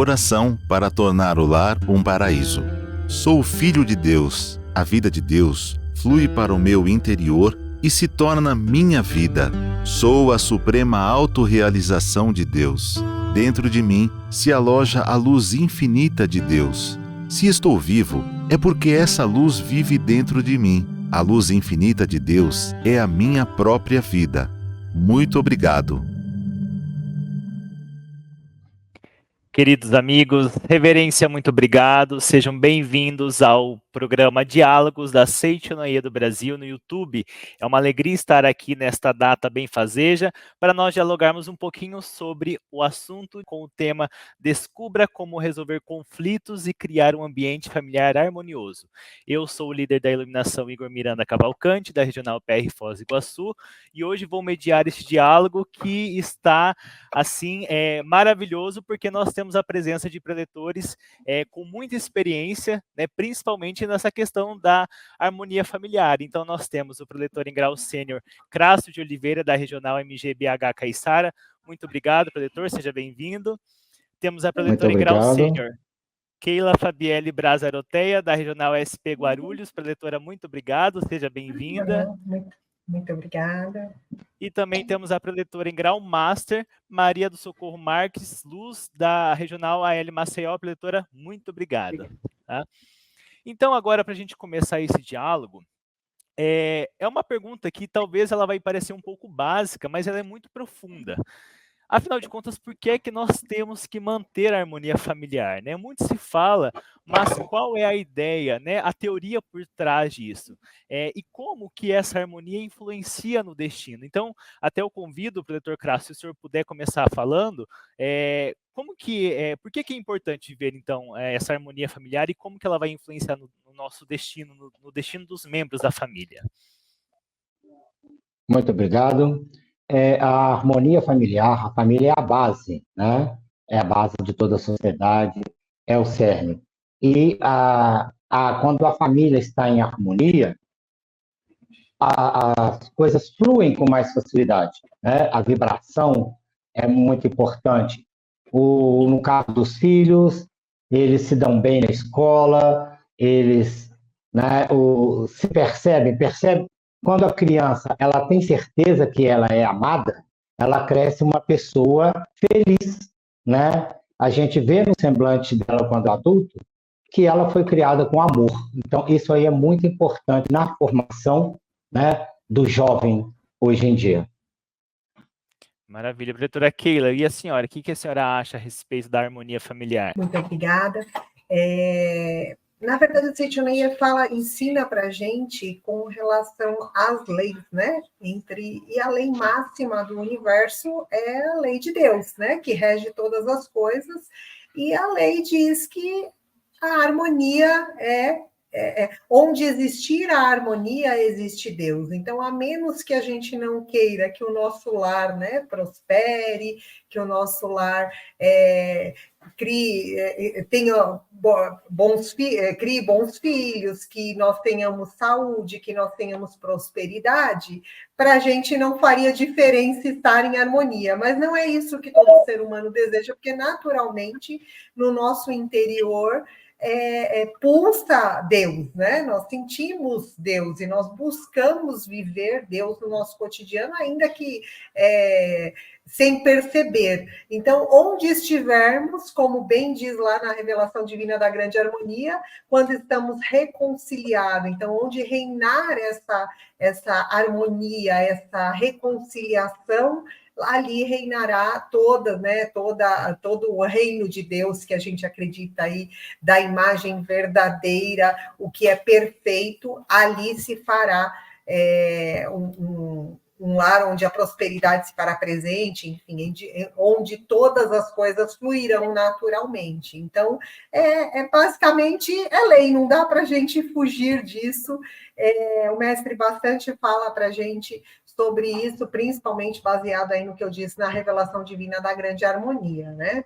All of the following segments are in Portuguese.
Oração para tornar o lar um paraíso. Sou filho de Deus. A vida de Deus flui para o meu interior e se torna minha vida. Sou a suprema autorrealização de Deus. Dentro de mim se aloja a luz infinita de Deus. Se estou vivo, é porque essa luz vive dentro de mim. A luz infinita de Deus é a minha própria vida. Muito obrigado. Queridos amigos, reverência, muito obrigado. Sejam bem-vindos ao programa Diálogos da Seitonoye do Brasil no YouTube. É uma alegria estar aqui nesta data benfazeja para nós dialogarmos um pouquinho sobre o assunto com o tema Descubra como resolver conflitos e criar um ambiente familiar harmonioso. Eu sou o líder da iluminação Igor Miranda Cavalcante, da Regional PR Foz do Iguaçu, e hoje vou mediar este diálogo que está, assim, maravilhoso, porque nós temos a presença de preletores com muita experiência, né, principalmente nessa questão da harmonia familiar. Então, nós temos o preletor em grau sênior Crasso de Oliveira, da Regional MGBH Caiçara. Muito obrigado, preletor, seja bem-vindo. Temos a preletora em grau sênior Keila Fabielle Braz Aroteia, da Regional SP Guarulhos. Preletora, muito obrigado, seja bem-vinda. Muito obrigada. E também temos a preletora em grau master, Maria do Socorro Marques Luz, da Regional AL Maceió. Preletora, muito obrigada. Tá? Então, agora, para a gente começar esse diálogo, é uma pergunta que talvez ela vai parecer um pouco básica, mas ela é muito profunda. Afinal de contas, por que é que nós temos que manter a harmonia familiar, né? Muito se fala, mas qual é a ideia, né? A teoria por trás disso? E como que essa harmonia influencia no destino? Então, até eu convido o preletor Crasso, se o senhor puder começar falando, por que é importante ver, então, essa harmonia familiar e como que ela vai influenciar no nosso destino, no destino dos membros da família? Muito obrigado. A harmonia familiar, a família é a base, né? É a base de toda a sociedade, é o cerne. E quando a família está em harmonia, as coisas fluem com mais facilidade, né? A vibração é muito importante. No caso dos filhos, eles se dão bem na escola, eles, né, se percebem. Quando a criança ela tem certeza que ela é amada, ela cresce uma pessoa feliz, né? A gente vê no semblante dela quando adulto que ela foi criada com amor. Então, isso aí é muito importante na formação, né, do jovem hoje em dia. Maravilha. Preletora Keila, e a senhora? O que a senhora acha a respeito da harmonia familiar? Muito obrigada. Na verdade, o Seitonoye ensina para a gente com relação às leis, né? E a lei máxima do universo é a lei de Deus, né? Que rege todas as coisas. E a lei diz que a harmonia onde existir a harmonia, existe Deus. Então, a menos que a gente não queira que o nosso lar, né, prospere, que o nosso lar crie bons filhos, que nós tenhamos saúde, que nós tenhamos prosperidade, para a gente não faria diferença estar em harmonia. Mas não é isso que todo ser humano deseja, porque naturalmente, no nosso interior, pulsa Deus, né? Nós sentimos Deus e nós buscamos viver Deus no nosso cotidiano, ainda que sem perceber. Então, onde estivermos, como bem diz lá na Revelação Divina da Grande Harmonia, quando estamos reconciliados, então, onde reinar essa harmonia, essa reconciliação, ali reinará todo o reino de Deus que a gente acredita aí, da imagem verdadeira, o que é perfeito, ali se fará um lar onde a prosperidade se fará presente, enfim, onde todas as coisas fluirão naturalmente. Então, basicamente lei, não dá para a gente fugir disso. O mestre bastante fala para a gente sobre isso, principalmente baseado aí no que eu disse na Revelação Divina da Grande Harmonia, né?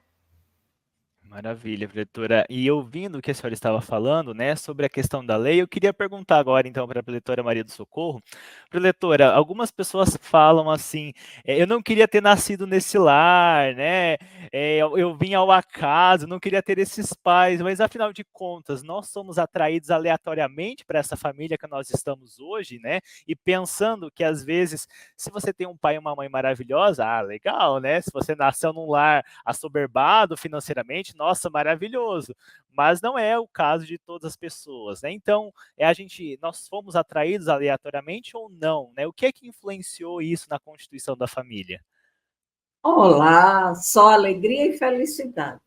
Maravilha, preletora. E ouvindo o que a senhora estava falando, né, sobre a questão da lei, eu queria perguntar agora, então, para a preletora Maria do Socorro. Preletora, algumas pessoas falam assim, eu não queria ter nascido nesse lar, né, eu vim ao acaso, não queria ter esses pais, mas afinal de contas, nós somos atraídos aleatoriamente para essa família que nós estamos hoje, né, e pensando que às vezes, se você tem um pai e uma mãe maravilhosa, legal, né, se você nasceu num lar assoberbado financeiramente, nossa, maravilhoso, mas não é o caso de todas as pessoas, né? Então, nós fomos atraídos aleatoriamente ou não, né? O que é que influenciou isso na constituição da família? Olá, só alegria e felicidade.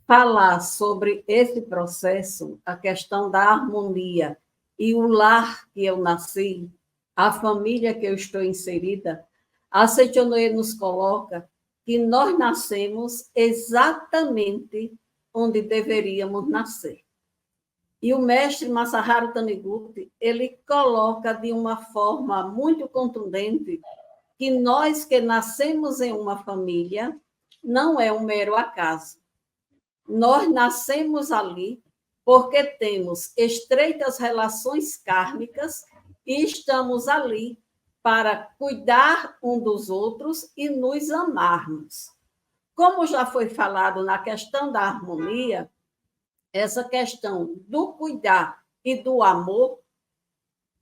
Falar sobre esse processo, a questão da harmonia e o lar que eu nasci, a família que eu estou inserida, a Seitonê nos coloca que nós nascemos exatamente onde deveríamos nascer. E o mestre Masaharu Taniguchi, ele coloca de uma forma muito contundente que nós que nascemos em uma família não é um mero acaso. Nós nascemos ali porque temos estreitas relações kármicas e estamos ali para cuidar um dos outros e nos amarmos. Como já foi falado na questão da harmonia, essa questão do cuidar e do amor,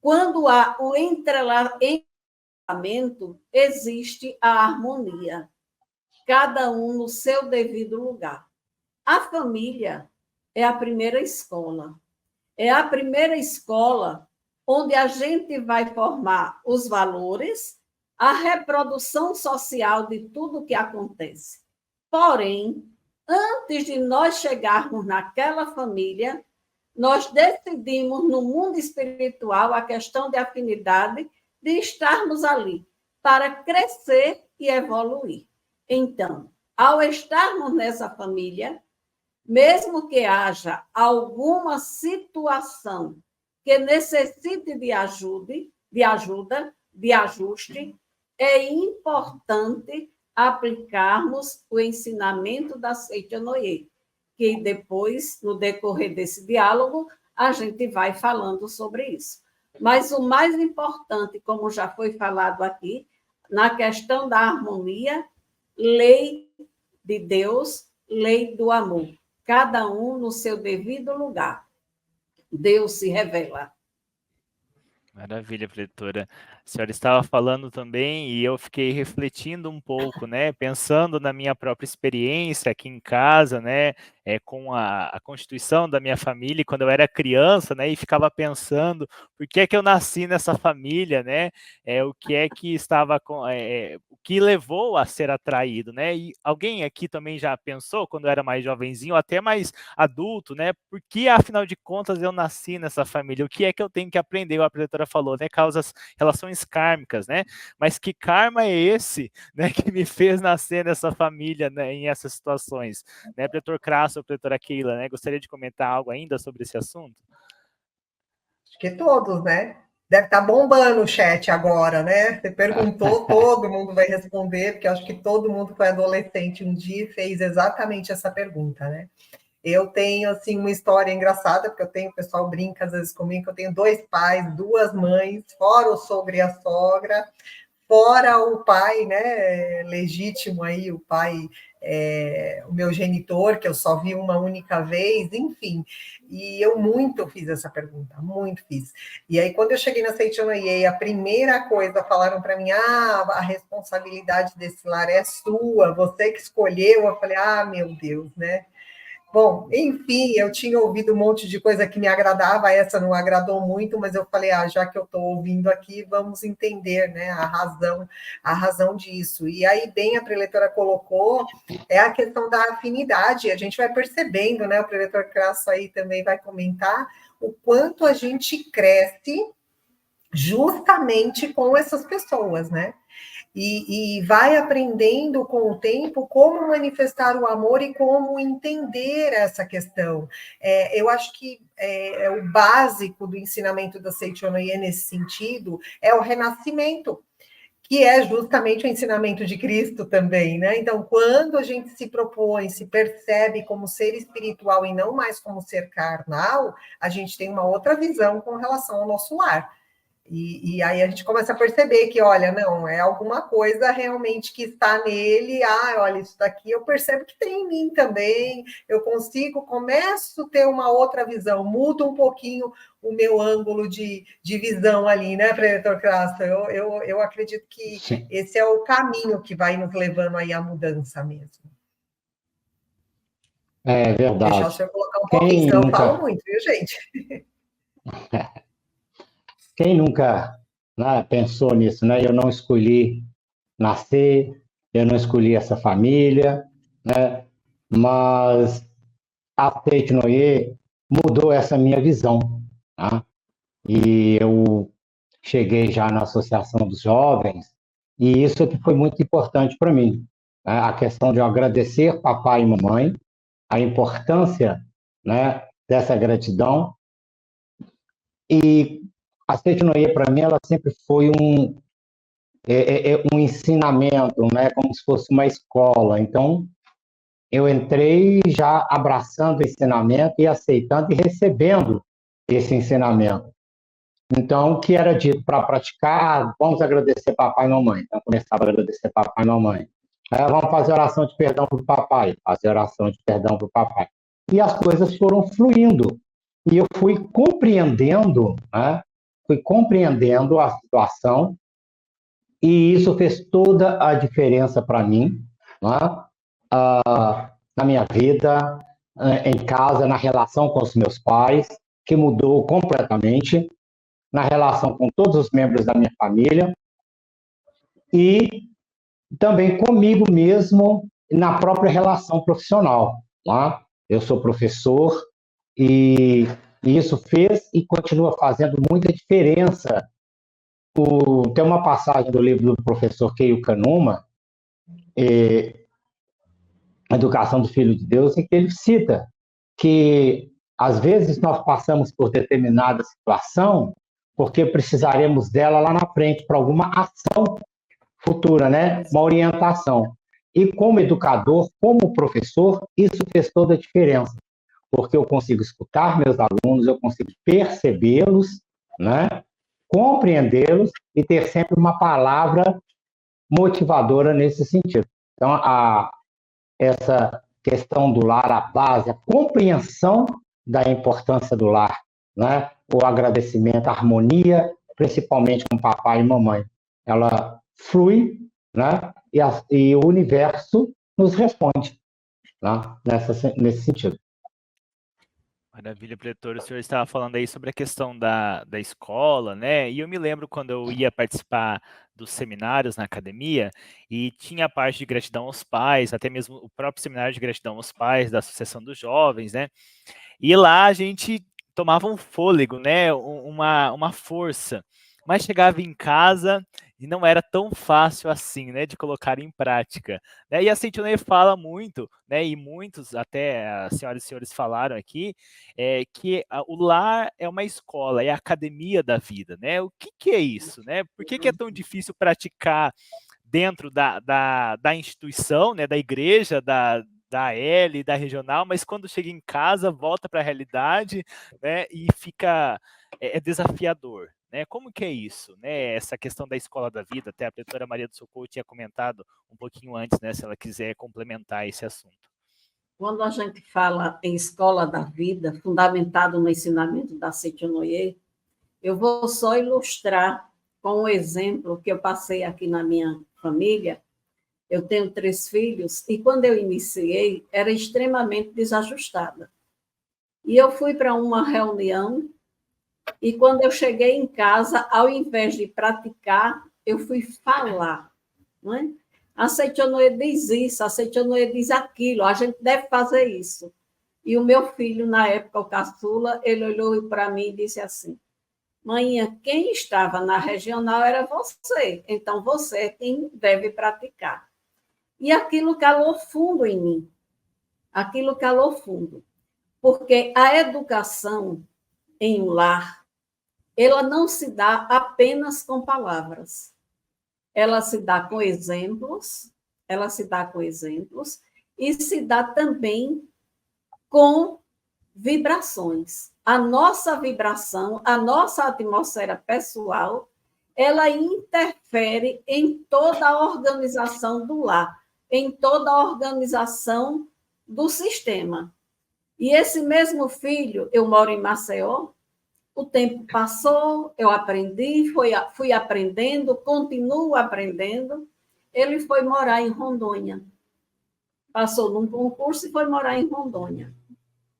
quando há o entrelaçamento, existe a harmonia, cada um no seu devido lugar. A família é a primeira escola. É a primeira escola onde a gente vai formar os valores, a reprodução social de tudo que acontece. Porém, antes de nós chegarmos naquela família, nós decidimos no mundo espiritual a questão de afinidade de estarmos ali para crescer e evoluir. Então, ao estarmos nessa família, mesmo que haja alguma situação que necessite de ajuda, de ajuste, é importante aplicarmos o ensinamento da Seita Noye, que depois, no decorrer desse diálogo, a gente vai falando sobre isso. Mas o mais importante, como já foi falado aqui, na questão da harmonia, lei de Deus, lei do amor. Cada um no seu devido lugar. Deus se revela. Maravilha, preletora. A senhora estava falando também e eu fiquei refletindo um pouco, né? Pensando na minha própria experiência aqui em casa, né? Com a constituição da minha família, quando eu era criança, né? E ficava pensando por que é que eu nasci nessa família, né? O que é que estava o que levou a ser atraído, né? E alguém aqui também já pensou, quando eu era mais jovenzinho, até mais adulto, né? Por que, afinal de contas, eu nasci nessa família? O que é que eu tenho que aprender? A preletora falou, né? Causas, relações kármicas, né? Mas que karma é esse, né? Que me fez nascer nessa família, né? Em essas situações, né? Preletor Crasso, preletora Keila, né? Gostaria de comentar algo ainda sobre esse assunto? Acho que todos, né? Deve estar bombando o chat agora, né? Você perguntou, todo mundo vai responder, porque eu acho que todo mundo foi adolescente um dia e fez exatamente essa pergunta, né? Eu tenho, assim, uma história engraçada, porque o pessoal brinca às vezes comigo, que eu tenho 2 pais, 2 mães, fora o sogro e a sogra, fora o pai, né, legítimo aí, o pai, o meu genitor, que eu só vi uma única vez, enfim. E eu muito fiz essa pergunta, muito fiz. E aí, quando eu cheguei na Seichonoye, a primeira coisa, falaram para mim, a responsabilidade desse lar é sua, você que escolheu. Eu falei, meu Deus, né? Bom, enfim, eu tinha ouvido um monte de coisa que me agradava, essa não agradou muito, mas eu falei, já que eu estou ouvindo aqui, vamos entender, né, a razão disso. E aí, bem, a preletora colocou, é a questão da afinidade, a gente vai percebendo, né, o preletor Crasso aí também vai comentar, o quanto a gente cresce justamente com essas pessoas, né? E vai aprendendo com o tempo como manifestar o amor e como entender essa questão. Eu acho que o básico do ensinamento da Seichonoye nesse sentido é o renascimento, que é justamente o ensinamento de Cristo também, né? Então, quando a gente se propõe, se percebe como ser espiritual e não mais como ser carnal, a gente tem uma outra visão com relação ao nosso lar. E aí a gente começa a perceber que, olha, não, é alguma coisa realmente que está nele, olha, isso daqui eu percebo que tem em mim também, eu começo a ter uma outra visão, mudo um pouquinho o meu ângulo de visão ali, né, Preletor Crasso? Eu acredito que Sim. esse é o caminho que vai nos levando aí à mudança mesmo. É verdade. Deixar o senhor colocar um pouquinho, senão eu falo muito, viu, gente? Quem nunca, né, pensou nisso, né? Eu não escolhi nascer, eu não escolhi essa família, né? Mas a Seite Noé mudou essa minha visão, tá? E eu cheguei já na Associação dos Jovens, e isso que foi muito importante para mim, né? A questão de eu agradecer papai e mamãe, a importância, né, dessa gratidão. E a Seite Noé, para mim, ela sempre foi um ensinamento, né, como se fosse uma escola. Então, eu entrei já abraçando o ensinamento e aceitando e recebendo esse ensinamento. Então, o que era dito para praticar? Vamos agradecer papai e mamãe. Então, eu começava a agradecer papai e mamãe. Vamos fazer oração de perdão para o papai. Fazer oração de perdão para o papai. E as coisas foram fluindo. E eu fui compreendendo, né? Fui compreendendo a situação. E isso fez toda a diferença para mim, né? Na minha vida, em casa, na relação com os meus pais, que mudou completamente, na relação com todos os membros da minha família e também comigo mesmo na própria relação profissional. Tá? Eu sou professor e isso fez e continua fazendo muita diferença. Tem uma passagem do livro do professor Keio Kanuma, Educação do Filho de Deus, em que ele cita que às vezes nós passamos por determinada situação porque precisaremos dela lá na frente para alguma ação futura, né? Uma orientação. E como educador, como professor, isso fez toda a diferença, porque eu consigo escutar meus alunos, eu consigo percebê-los, né? Compreendê-los e ter sempre uma palavra motivadora nesse sentido. Então, essa questão do lar, a base, a compreensão da importância do lar, né? O agradecimento, a harmonia, principalmente com papai e mamãe, ela flui, né? E o universo nos responde, né? Nesse sentido. Maravilha, Pretor. O senhor estava falando aí sobre a questão da escola, né? E eu me lembro quando eu ia participar dos seminários na academia e tinha a parte de gratidão aos pais, até mesmo o próprio seminário de gratidão aos pais da Associação dos Jovens, né? E lá a gente tomava um fôlego, né? Uma força. Mas chegava em casa e não era tão fácil assim, né, de colocar em prática, né? E a Sentinel fala muito, né, e muitos, até as senhoras e senhores falaram aqui, que o lar é uma escola, é a academia da vida, né? O que é isso, né? Por que é tão difícil praticar dentro da instituição, né, da igreja, da L, da regional, mas quando chega em casa, volta para a realidade, né, e fica desafiador, né? Como que é isso, né? Essa questão da escola da vida, até a professora Maria do Socorro tinha comentado um pouquinho antes, né, se ela quiser complementar esse assunto. Quando a gente fala em escola da vida, fundamentado no ensinamento da Seite Noé, eu vou só ilustrar com um exemplo que eu passei aqui na minha família. Eu tenho 3 filhos e quando eu iniciei, era extremamente desajustada. E eu fui para uma reunião e quando eu cheguei em casa, ao invés de praticar, eu fui falar. Não é? A Seite Noé diz isso, a Seite Noé diz aquilo, a gente deve fazer isso. E o meu filho, na época, o caçula, ele olhou para mim e disse assim: Mãinha, quem estava na regional era você, então você é quem deve praticar. E aquilo calou fundo em mim, aquilo calou fundo, porque a educação em um lar, ela não se dá apenas com palavras. ela se dá com exemplos, e se dá também com vibrações. A nossa vibração, a nossa atmosfera pessoal, ela interfere em toda a organização do lar, em toda a organização do sistema. E esse mesmo filho, eu moro em Maceió, o tempo passou, eu aprendi, fui aprendendo, continuo aprendendo. Ele foi morar em Rondônia. Passou num concurso e foi morar em Rondônia.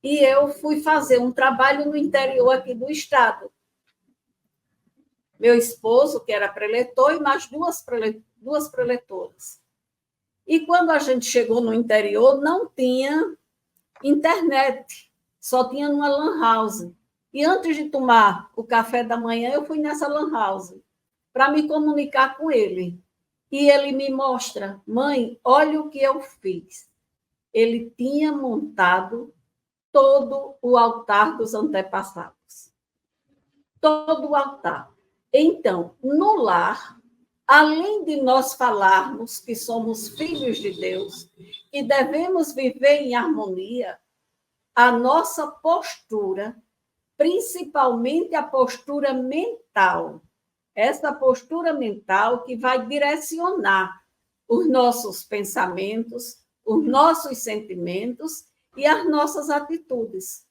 E eu fui fazer um trabalho no interior aqui do estado. Meu esposo, que era preletor, e mais duas preletoras. E quando a gente chegou no interior, não tinha internet, só tinha numa lan house. E antes de tomar o café da manhã, eu fui nessa lan house para me comunicar com ele. E ele me mostra, mãe, olha o que eu fiz. Ele tinha montado todo o altar dos antepassados. Todo o altar. Então, no lar, além de nós falarmos que somos filhos de Deus e devemos viver em harmonia, a nossa postura, principalmente a postura mental, essa postura mental que vai direcionar os nossos pensamentos, os nossos sentimentos e as nossas atitudes.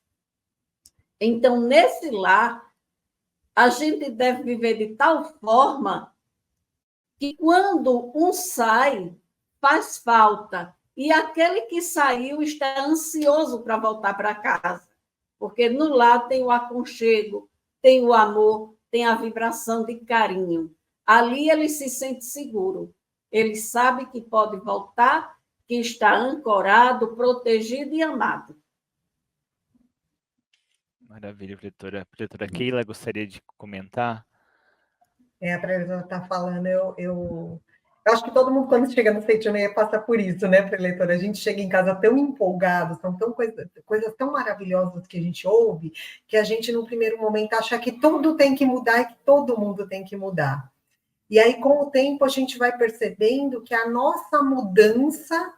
Então, nesse lar, a gente deve viver de tal forma que quando um sai, faz falta, e aquele que saiu está ansioso para voltar para casa, porque no lar tem o aconchego, tem o amor, tem a vibração de carinho. Ali ele se sente seguro, ele sabe que pode voltar, que está ancorado, protegido e amado. Maravilha, preletora. Preletora Keila, gostaria de comentar? A preletora está falando, eu acho que todo mundo, quando chega no Seitoneia, passa por isso, né, preletora? A gente chega em casa tão empolgado, são coisas tão maravilhosas que a gente ouve, que a gente, no primeiro momento, acha que tudo tem que mudar e que todo mundo tem que mudar. E aí, com o tempo, a gente vai percebendo que a nossa mudança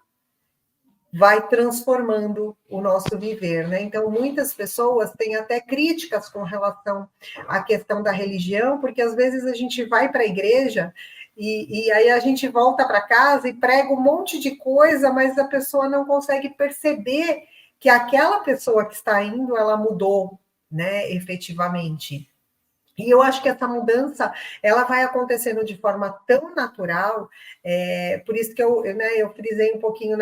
vai transformando o nosso viver, né? Então, muitas pessoas têm até críticas com relação à questão da religião, porque às vezes a gente vai para a igreja e aí a gente volta para casa e prega um monte de coisa, mas a pessoa não consegue perceber que aquela pessoa que está indo, ela mudou, né, efetivamente. E eu acho que essa mudança, ela vai acontecendo de forma tão natural, por isso que eu frisei um pouquinho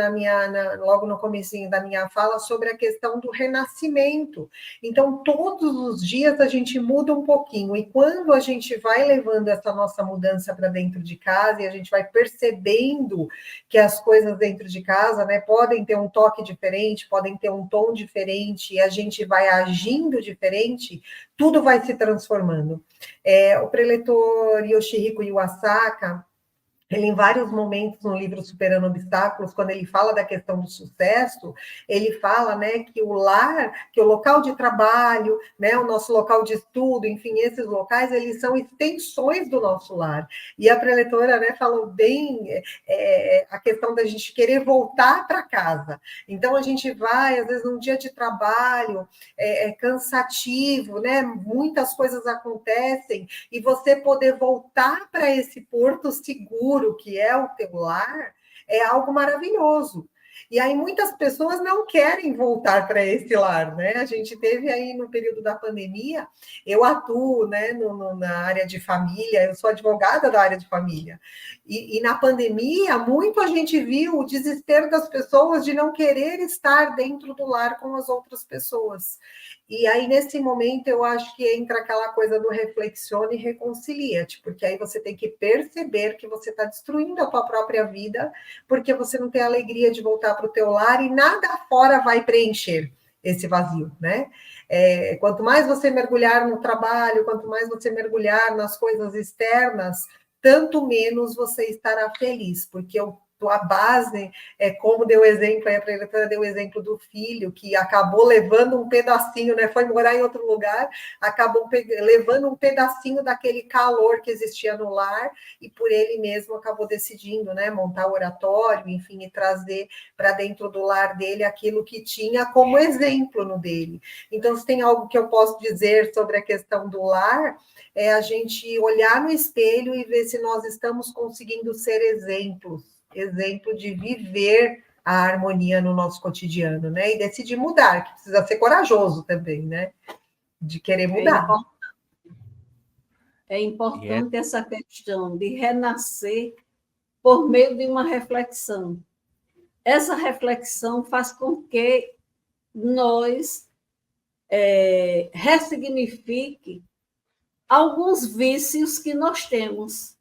logo no comecinho da minha fala sobre a questão do renascimento. Então, todos os dias a gente muda um pouquinho, e quando a gente vai levando essa nossa mudança para dentro de casa, e a gente vai percebendo que as coisas dentro de casa, né, podem ter um toque diferente, podem ter um tom diferente, e a gente vai agindo diferente, tudo vai se transformando. O preletor Yoshihiko Iwasaka, ele, em vários momentos no livro Superando Obstáculos, quando ele fala da questão do sucesso, ele fala, né, que o lar, que o local de trabalho, né, o nosso local de estudo, enfim, esses locais, eles são extensões do nosso lar. E a preletora, né, falou bem a questão da gente querer voltar para casa. Então, a gente vai, às vezes, num dia de trabalho, cansativo, né, muitas coisas acontecem, e você poder voltar para esse porto seguro, que é o teu lar, é algo maravilhoso. E aí muitas pessoas não querem voltar para esse lar, né? A gente teve aí no período da pandemia, eu atuo, né, na área de família, eu sou advogada da área de família, e na pandemia, muito a gente viu o desespero das pessoas de não querer estar dentro do lar com as outras pessoas. E aí, nesse momento, eu acho que entra aquela coisa do reflexione e reconcilia-te, porque aí você tem que perceber que você está destruindo a tua própria vida, porque você não tem a alegria de voltar para o teu lar e nada fora vai preencher esse vazio, né? Quanto mais você mergulhar no trabalho, quanto mais você mergulhar nas coisas externas, tanto menos você estará feliz, porque a base, como deu exemplo, a preletora deu o exemplo do filho, que acabou levando um pedacinho, né, foi morar em outro lugar, acabou levando um pedacinho daquele calor que existia no lar, e por ele mesmo acabou decidindo, né, montar o oratório, enfim, e trazer para dentro do lar dele aquilo que tinha como exemplo no dele. Então, se tem algo que eu posso dizer sobre a questão do lar, é a gente olhar no espelho e ver se nós estamos conseguindo ser exemplo de viver a harmonia no nosso cotidiano, né? E decidir mudar, que precisa ser corajoso também, né? De querer mudar. É importante essa questão de renascer por meio de uma reflexão. Essa reflexão faz com que nós ressignifique alguns vícios que nós temos,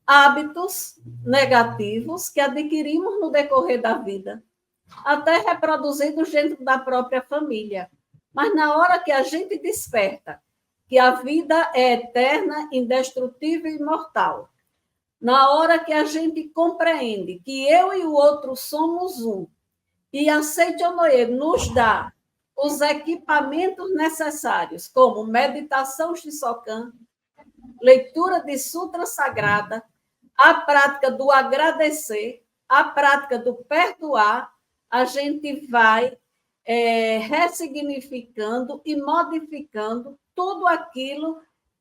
hábitos negativos que adquirimos no decorrer da vida, até reproduzidos dentro da própria família. Mas na hora que a gente desperta que a vida é eterna, indestrutível e imortal, na hora que a gente compreende que eu e o outro somos um, e a Seichonoye nos dá os equipamentos necessários, como meditação Shisokan, leitura de sutra sagrada, a prática do agradecer, a prática do perdoar, a gente vai ressignificando e modificando tudo aquilo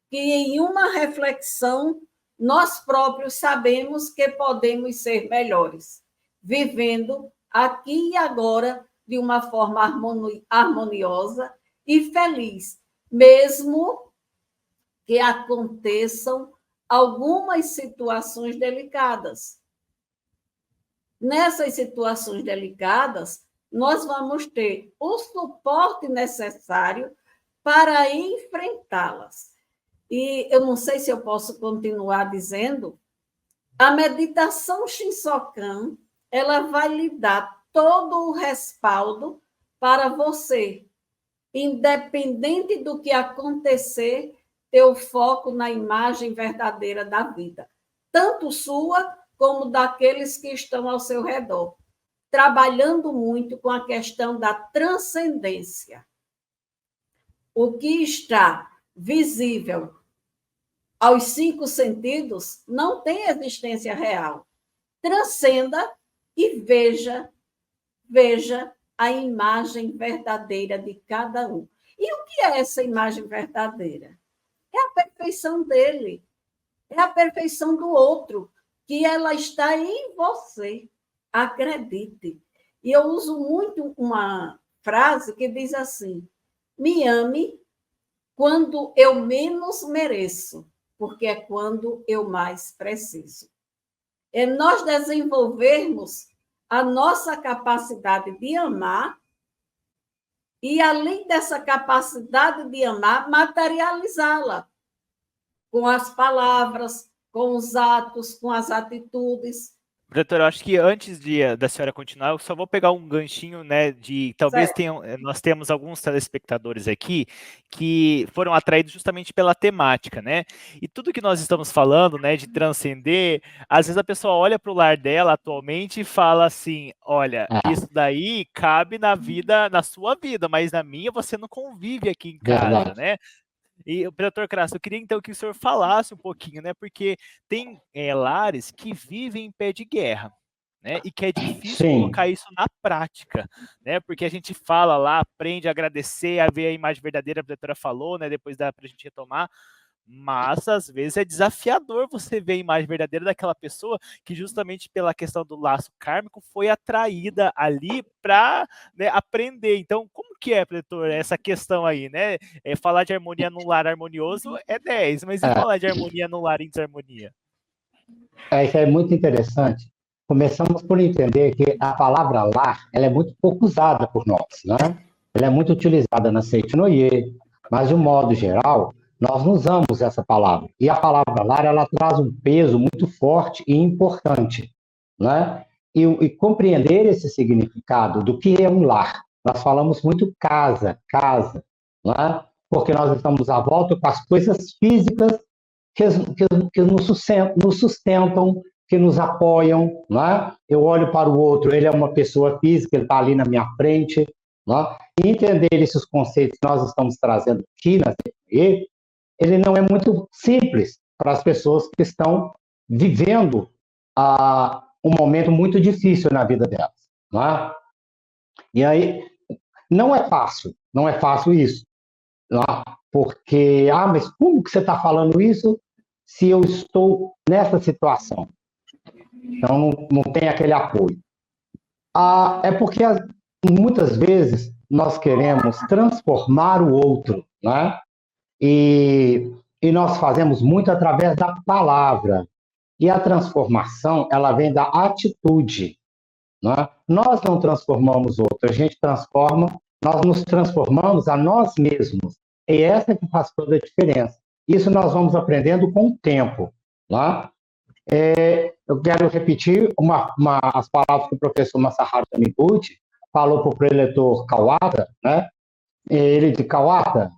que em uma reflexão nós próprios sabemos que podemos ser melhores, vivendo aqui e agora de uma forma harmoniosa e feliz, mesmo que aconteçam algumas situações delicadas. Nessas situações delicadas, nós vamos ter o suporte necessário para enfrentá-las. E eu não sei se eu posso continuar dizendo, a meditação Shinsokan, ela vai lhe dar todo o respaldo para você, independente do que acontecer, ter o foco na imagem verdadeira da vida, tanto sua como daqueles que estão ao seu redor, trabalhando muito com a questão da transcendência. O que está visível aos 5 sentidos não tem existência real. Transcenda e veja a imagem verdadeira de cada um. E o que é essa imagem verdadeira? É a perfeição dele, é a perfeição do outro, que ela está em você. Acredite. E eu uso muito uma frase que diz assim: me ame quando eu menos mereço, porque é quando eu mais preciso. É nós desenvolvermos a nossa capacidade de amar e, além dessa capacidade de amar, materializá-la com as palavras, com os atos, com as atitudes. Doutora, eu acho que antes da senhora continuar, eu só vou pegar um ganchinho, né, de talvez nós temos alguns telespectadores aqui que foram atraídos justamente pela temática, né? E tudo que nós estamos falando, né, de transcender, às vezes a pessoa olha para o lar dela atualmente e fala assim: olha, isso daí cabe na sua vida, mas na minha você não convive aqui em casa, né? E, doutor Crasso, eu queria então que o senhor falasse um pouquinho, né? Porque tem lares que vivem em pé de guerra, né? E que é difícil colocar isso na prática, né? Porque a gente fala lá, aprende a agradecer, a ver a imagem verdadeira, a doutora falou, né? Depois dá para a gente retomar. Mas, às vezes, é desafiador você ver a imagem verdadeira daquela pessoa que, justamente pela questão do laço kármico, foi atraída ali para, né, aprender. Então, como que é, doutor, essa questão aí, né? Falar de harmonia num lar harmonioso é 10, mas e falar de harmonia num lar em desarmonia? Isso é muito interessante. Começamos por entender que a palavra lar, ela é muito pouco usada por nós, né? Ela é muito utilizada na Seichonoye, mas, de um modo geral, nós não usamos essa palavra. E a palavra lar, ela traz um peso muito forte e importante, né? E compreender esse significado do que é um lar. Nós falamos muito casa, né? Porque nós estamos à volta com as coisas físicas que nos sustentam, que nos apoiam, né? Eu olho para o outro, ele é uma pessoa física, ele está ali na minha frente, né? E entender esses conceitos que nós estamos trazendo aqui na CTE, ele não é muito simples para as pessoas que estão vivendo um momento muito difícil na vida delas, né? E aí, não é fácil isso, né? Porque, mas como que você está falando isso se eu estou nessa situação? Então, não tem aquele apoio. É porque muitas vezes nós queremos transformar o outro, né? E nós fazemos muito através da palavra. E a transformação, ela vem da atitude, né? Nós não transformamos o outro, a gente transforma, nós nos transformamos a nós mesmos. E essa que faz toda a diferença. Isso nós vamos aprendendo com o tempo, né? Eu quero repetir as palavras que o professor Masaharu Taniguchi falou para o preletor Kawata, né? Ele de Kawata,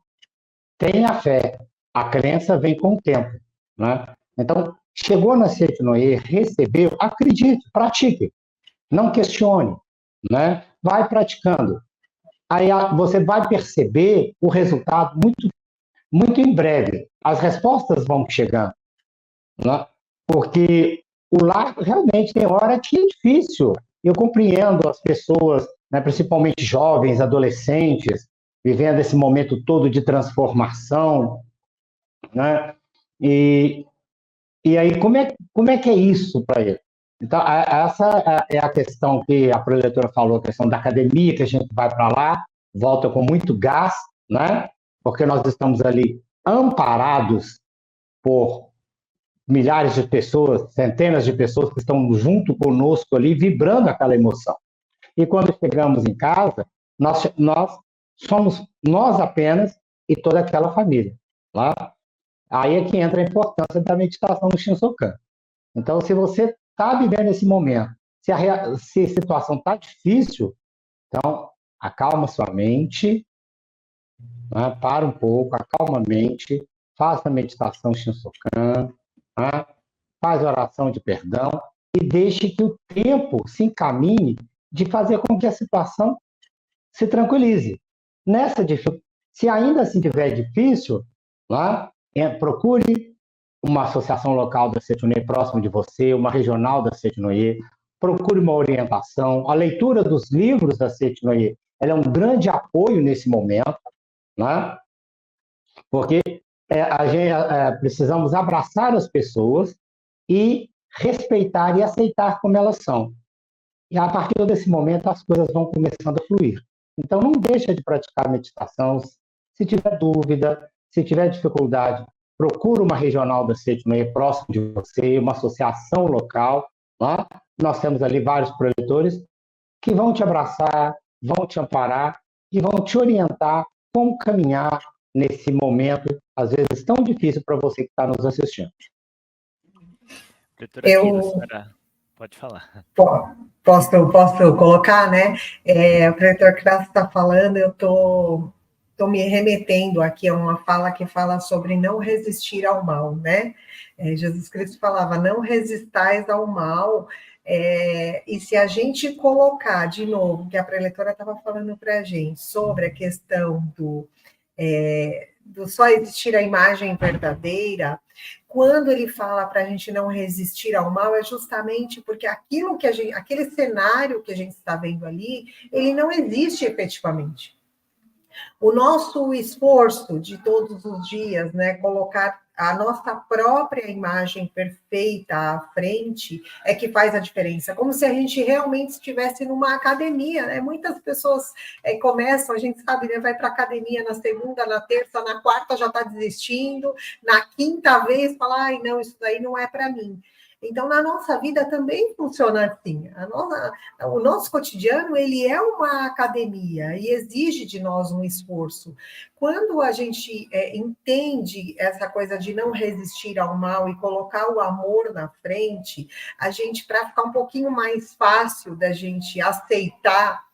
tenha fé, a crença vem com o tempo, né? Então, chegou na Seitinoye, recebeu, acredite, pratique, não questione, né? Vai praticando. Aí você vai perceber o resultado muito, muito em breve. As respostas vão chegando, né? Porque o lar realmente tem hora que é difícil. Eu compreendo as pessoas, né, principalmente jovens, adolescentes, vivendo esse momento todo de transformação, né? E aí, como é que é isso para ele? Então, essa é a questão que a preletora falou, a questão da academia, que a gente vai para lá, volta com muito gás, né? Porque nós estamos ali amparados por milhares de pessoas, centenas de pessoas que estão junto conosco ali, vibrando aquela emoção. E quando chegamos em casa, nós somos nós apenas e toda aquela família. Tá? Aí é que entra a importância da meditação no Shinsokan. Então, se você está vivendo esse momento, se a situação está difícil, então acalma sua mente, né? Para um pouco, acalma a mente, faça a meditação Shinsokan, né? Faz oração de perdão e deixe que o tempo se encaminhe de fazer com que a situação se tranquilize. Se ainda assim estiver difícil, né? Procure uma associação local da Seitinoye próximo de você, uma regional da Seitinoye, procure uma orientação. A leitura dos livros da Seitinoye, ela é um grande apoio nesse momento, né? Porque precisamos abraçar as pessoas e respeitar e aceitar como elas são. E a partir desse momento as coisas vão começando a fluir. Então não deixa de praticar meditação. Se tiver dúvida, se tiver dificuldade, procura uma regional da Seitinoye próximo de você, uma associação local. Né? Nós temos ali vários proletores que vão te abraçar, vão te amparar e vão te orientar como caminhar nesse momento, às vezes tão difícil para você que está nos assistindo. Pode falar. Posso colocar, né? O preletor Crasso está falando, eu estou me remetendo aqui a uma fala que fala sobre não resistir ao mal, né? Jesus Cristo falava, não resistais ao mal, e se a gente colocar de novo, que a preletora estava falando para a gente, sobre a questão do só existir a imagem verdadeira, quando ele fala para a gente não resistir ao mal, é justamente porque aquele cenário que a gente está vendo ali, ele não existe efetivamente. O nosso esforço de todos os dias, né, colocar a nossa própria imagem perfeita à frente é que faz a diferença, como se a gente realmente estivesse numa academia, né? Muitas pessoas começam, a gente sabe, né, vai para a academia na segunda, na terça, na quarta já está desistindo, na quinta vez fala, ai, não, isso daí não é para mim. Então, na nossa vida também funciona assim. O nosso cotidiano, ele é uma academia e exige de nós um esforço. Quando a gente entende essa coisa de não resistir ao mal e colocar o amor na frente, para ficar um pouquinho mais fácil da gente aceitar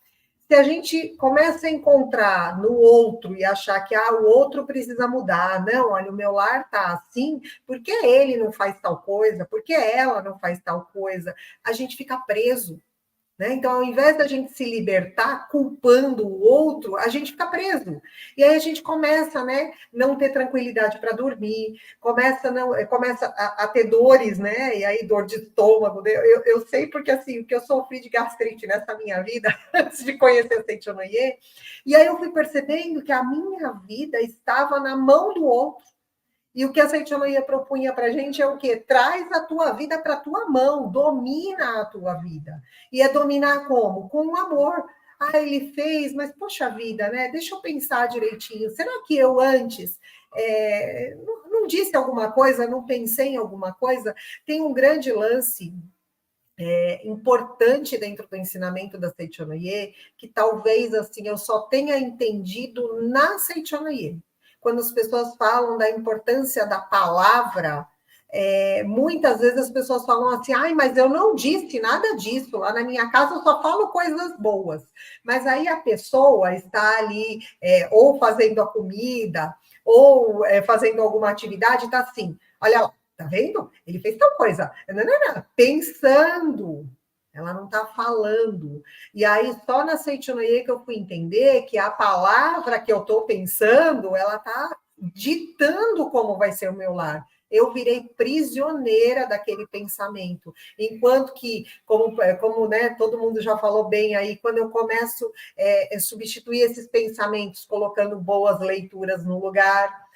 Se a gente começa a encontrar no outro e achar que o outro precisa mudar, não, olha, o meu lar está assim, porque ele não faz tal coisa, porque ela não faz tal coisa, a gente fica preso. Né? Então, ao invés da gente se libertar culpando o outro, a gente fica preso. E aí a gente começa, né, não ter tranquilidade para dormir, começa a ter dores, né? E aí dor de estômago. Eu sei porque assim, que eu sofri de gastrite nessa minha vida antes de conhecer o Seichonoye. E aí eu fui percebendo que a minha vida estava na mão do outro. E o que a Seichonoye propunha para a gente é o quê? Traz a tua vida para a tua mão, domina a tua vida. E é dominar como? Com o amor. Ele fez, mas poxa vida, né? Deixa eu pensar direitinho. Será que eu antes não disse alguma coisa, não pensei em alguma coisa? Tem um grande lance importante dentro do ensinamento da Seichonoye, que talvez assim eu só tenha entendido na Seichonoye. Quando as pessoas falam da importância da palavra, muitas vezes as pessoas falam assim, mas eu não disse nada disso, lá na minha casa eu só falo coisas boas. Mas aí a pessoa está ali ou fazendo a comida, ou fazendo alguma atividade, está assim, olha lá, tá vendo? Ele fez tal coisa. Não, pensando. Ela não está falando. E aí, só na Seichonoye que eu fui entender que a palavra que eu estou pensando, ela está ditando como vai ser o meu lar. Eu virei prisioneira daquele pensamento. Enquanto que, como né, todo mundo já falou bem aí, quando eu começo a substituir esses pensamentos, colocando boas leituras no lugar,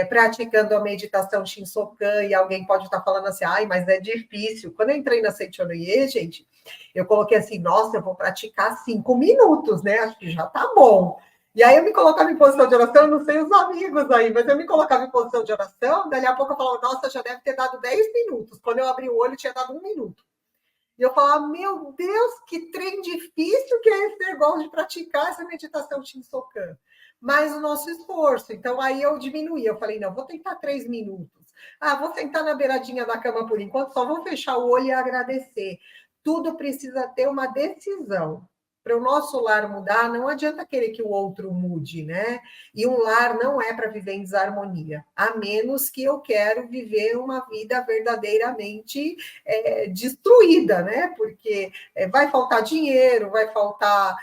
praticando a meditação Shinsokan, e alguém pode estar falando assim, mas é difícil. Quando eu entrei na Seichonoye, gente, eu coloquei assim, nossa, eu vou praticar 5 minutos, né? Acho que já tá bom. E aí eu me colocava em posição de oração, eu não sei os amigos aí, mas eu me colocava em posição de oração, dali a pouco eu falava, nossa, já deve ter dado 10 minutos. Quando eu abri o olho, tinha dado 1 minuto. E eu falava, meu Deus, que trem difícil que é esse negócio de praticar essa meditação Shinsokan. Mas o nosso esforço. Então, aí eu diminuí. Eu falei, não, vou tentar 3 minutos. Vou sentar na beiradinha da cama por enquanto, só vou fechar o olho e agradecer. Tudo precisa ter uma decisão. Para o nosso lar mudar, não adianta querer que o outro mude, né? E um lar não é para viver em desarmonia, a menos que eu quero viver uma vida verdadeiramente destruída, né? Porque vai faltar dinheiro, vai faltar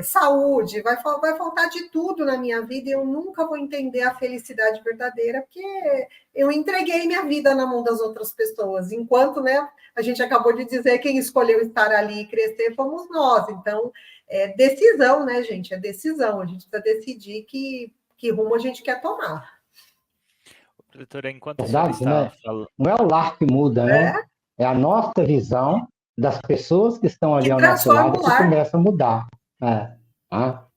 saúde, vai faltar de tudo na minha vida e eu nunca vou entender a felicidade verdadeira, porque eu entreguei minha vida na mão das outras pessoas, enquanto, né, a gente acabou de dizer, quem escolheu estar ali e crescer fomos nós. Então, decisão, né, gente? É decisão. A gente precisa decidir que rumo a gente quer tomar. Doutora, enquanto a senhora está falando... Não é o lar que muda, né? É a nossa visão das pessoas que estão ali ao nosso lado que começa a mudar.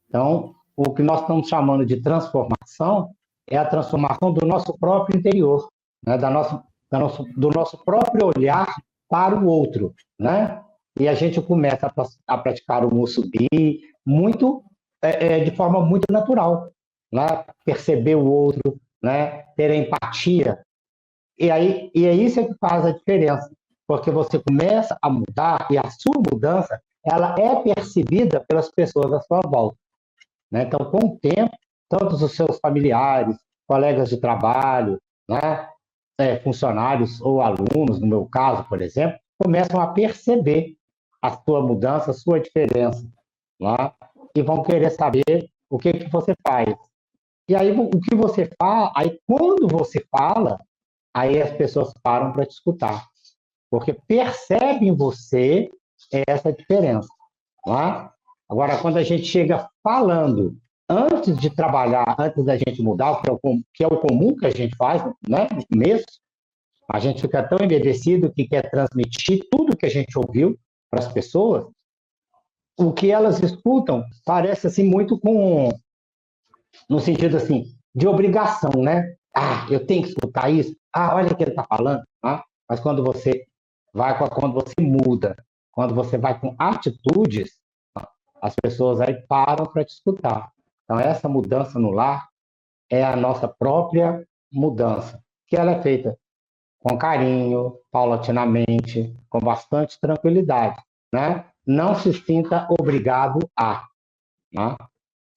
Então, o que nós estamos chamando de transformação é a transformação do nosso próprio interior, né? Do nosso próprio olhar para o outro, né? E a gente começa a praticar o Musubi de forma muito natural, né? Perceber o outro, né? Ter empatia. E é isso que faz a diferença, porque você começa a mudar e a sua mudança ela é percebida pelas pessoas à sua volta, né? Então, com o tempo, todos os seus familiares, colegas de trabalho, né? Funcionários ou alunos, no meu caso, por exemplo, começam a perceber a sua mudança, a sua diferença, né? E vão querer saber o que você faz. E aí, o que você fala, aí quando você fala, aí as pessoas param para te escutar, porque percebem em você essa diferença, né? Agora, quando a gente chega falando, antes de trabalhar, antes da gente mudar, que é o comum que a gente faz, né? No começo, a gente fica tão embevecido que quer transmitir tudo que a gente ouviu para as pessoas. O que elas escutam parece assim muito no sentido assim de obrigação, né? Eu tenho que escutar isso. Olha o que ele está falando. Mas quando você muda, quando você vai com atitudes, as pessoas aí param para te escutar. Então, essa mudança no lar é a nossa própria mudança, que ela é feita com carinho, paulatinamente, com bastante tranquilidade, né? não se sinta obrigado a. Né?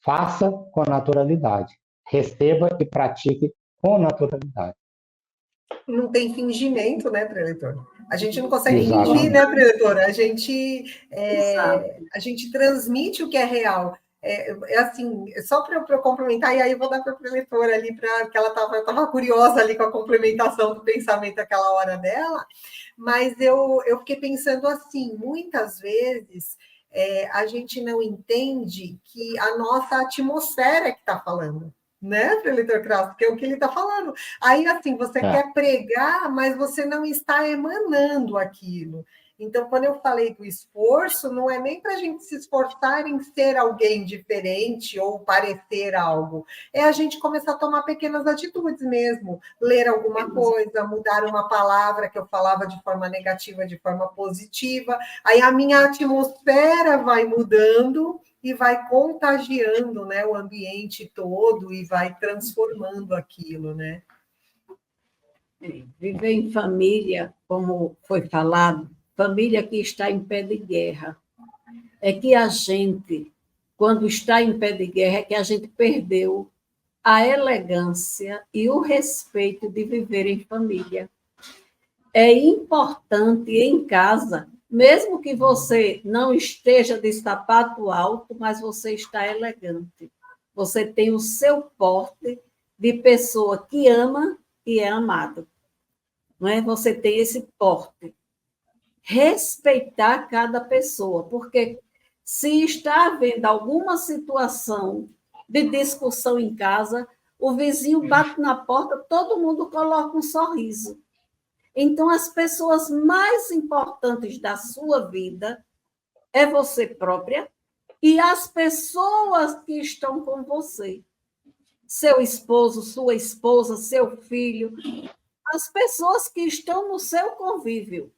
Faça com naturalidade. Receba e pratique com naturalidade. Não tem fingimento, né, preletor? A gente não consegue Exatamente. fingir, né, preletora? A Exato. gente transmite o que é real. Assim, só para eu complementar, e aí eu vou dar para a preletora ali, porque ela estava curiosa ali com a complementação do pensamento aquela hora dela, mas eu fiquei pensando assim, muitas vezes a gente não entende que a nossa atmosfera é que está falando. Né, preletor Krause? Que é o que ele está falando. Aí, assim, você quer pregar, mas você não está emanando aquilo. Então, quando eu falei do esforço, não é nem para a gente se esforçar em ser alguém diferente ou parecer algo. É a gente começar a tomar pequenas atitudes mesmo. Ler alguma coisa, mudar uma palavra que eu falava de forma negativa, de forma positiva. Aí a minha atmosfera vai mudando e vai contagiando, né, o ambiente todo e vai transformando aquilo, né? Viver em família, como foi falado, família que está em pé de guerra. É que a gente, quando está em pé de guerra, é que a gente perdeu a elegância e o respeito de viver em família. É importante em casa, mesmo que você não esteja de sapato alto, mas você está elegante. Você tem o seu porte de pessoa que ama e é amado. Não é? Você tem esse porte. Respeitar cada pessoa, porque se está havendo alguma situação de discussão em casa, o vizinho bate na porta, todo mundo coloca um sorriso. Então, as pessoas mais importantes da sua vida é você própria e as pessoas que estão com você. Seu esposo, sua esposa, seu filho, as pessoas que estão no seu convívio.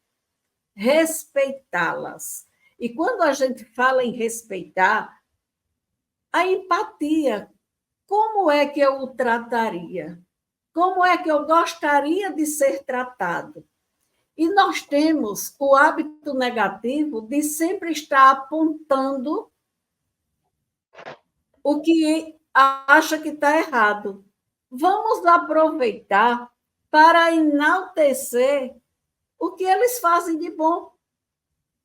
Respeitá-las. E quando a gente fala em respeitar, a empatia, como é que eu o trataria? Como é que eu gostaria de ser tratado? E nós temos o hábito negativo de sempre estar apontando o que acha que está errado. Vamos aproveitar para enaltecer o que eles fazem de bom.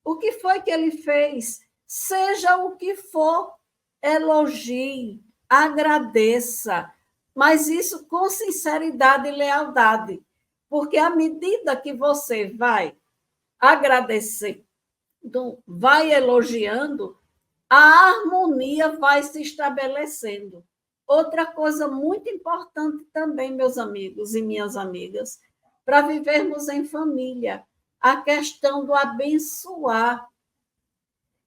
O que foi que ele fez? Seja o que for, elogie, agradeça, mas isso com sinceridade e lealdade. Porque à medida que você vai agradecer, vai elogiando, a harmonia vai se estabelecendo. Outra coisa muito importante também, meus amigos e minhas amigas, para vivermos em família, a questão do abençoar.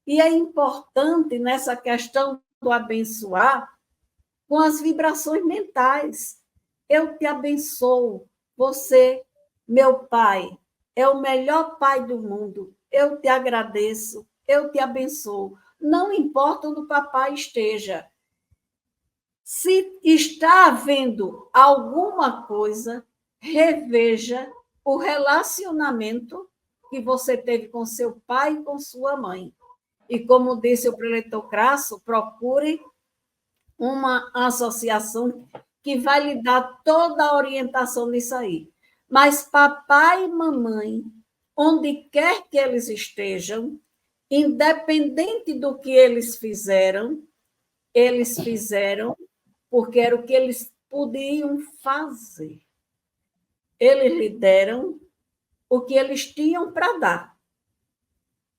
E é importante nessa questão do abençoar com as vibrações mentais. Eu te abençoo. Você, meu pai, é o melhor pai do mundo. Eu te agradeço, eu te abençoo. Não importa onde o papai esteja. Se está havendo alguma coisa, reveja o relacionamento que você teve com seu pai e com sua mãe. E como disse o preletor Crasso, procure uma associação que vai lhe dar toda a orientação nisso aí. Mas papai e mamãe, onde quer que eles estejam, independente do que eles fizeram porque era o que eles podiam fazer. Eles lhe deram o que eles tinham para dar.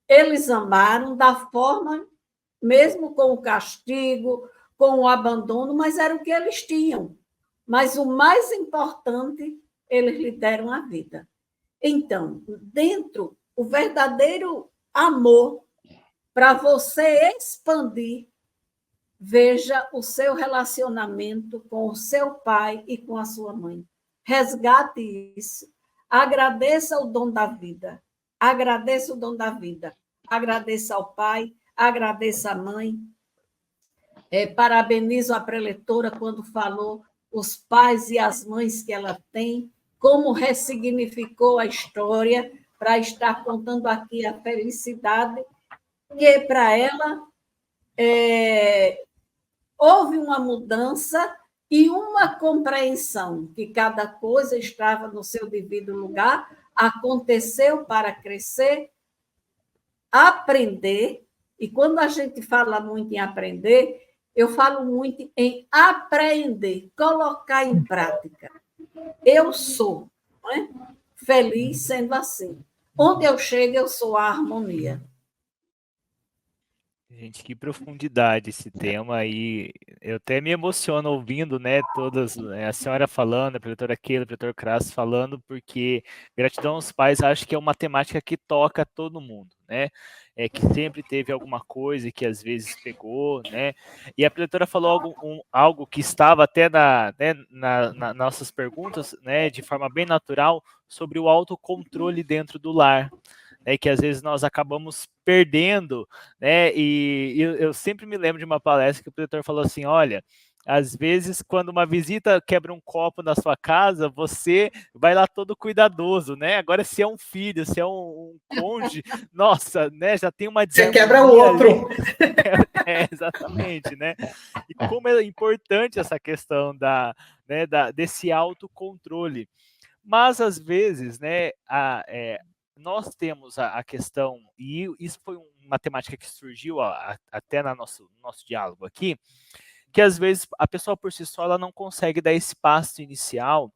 Eles amaram da forma, mesmo com o castigo, com o abandono, mas era o que eles tinham. Mas o mais importante, eles lhe deram a vida. Então, dentro, o verdadeiro amor, para você expandir, veja o seu relacionamento com o seu pai e com a sua mãe. Resgate isso. Agradeça o dom da vida. Agradeça o dom da vida. Agradeça ao pai, agradeça à mãe. Parabenizo a preletora quando falou os pais e as mães que ela tem, como ressignificou a história para estar contando aqui a felicidade que para ela houve uma mudança e uma compreensão que cada coisa estava no seu devido lugar, aconteceu para crescer, aprender, e quando a gente fala muito em aprender, eu falo muito em aprender, colocar em prática. Eu sou, não é? Feliz sendo assim. Onde eu chego, eu sou a harmonia. Gente, que profundidade esse tema aí. Eu até me emociono ouvindo, né, todas, a senhora falando, a preletora Keila, o preletor Crasso falando, porque gratidão aos pais, acho que é uma temática que toca todo mundo, né? É que sempre teve alguma coisa que às vezes pegou, né? E a preletora falou algo que estava até nas nossas perguntas, né, de forma bem natural, sobre o autocontrole dentro do lar. Que às vezes nós acabamos perdendo, né? E eu sempre me lembro de uma palestra que o preletor falou assim: olha, às vezes, quando uma visita quebra um copo na sua casa, você vai lá todo cuidadoso, né? Agora, se é um filho, se é um cônjuge, nossa, né? Já tem uma Você quebra o outro. Exatamente, né? E como é importante essa questão desse autocontrole. Mas, às vezes, né, nós temos a questão, e isso foi uma temática que surgiu até no nosso diálogo aqui, que às vezes a pessoa por si só ela não consegue dar esse passo inicial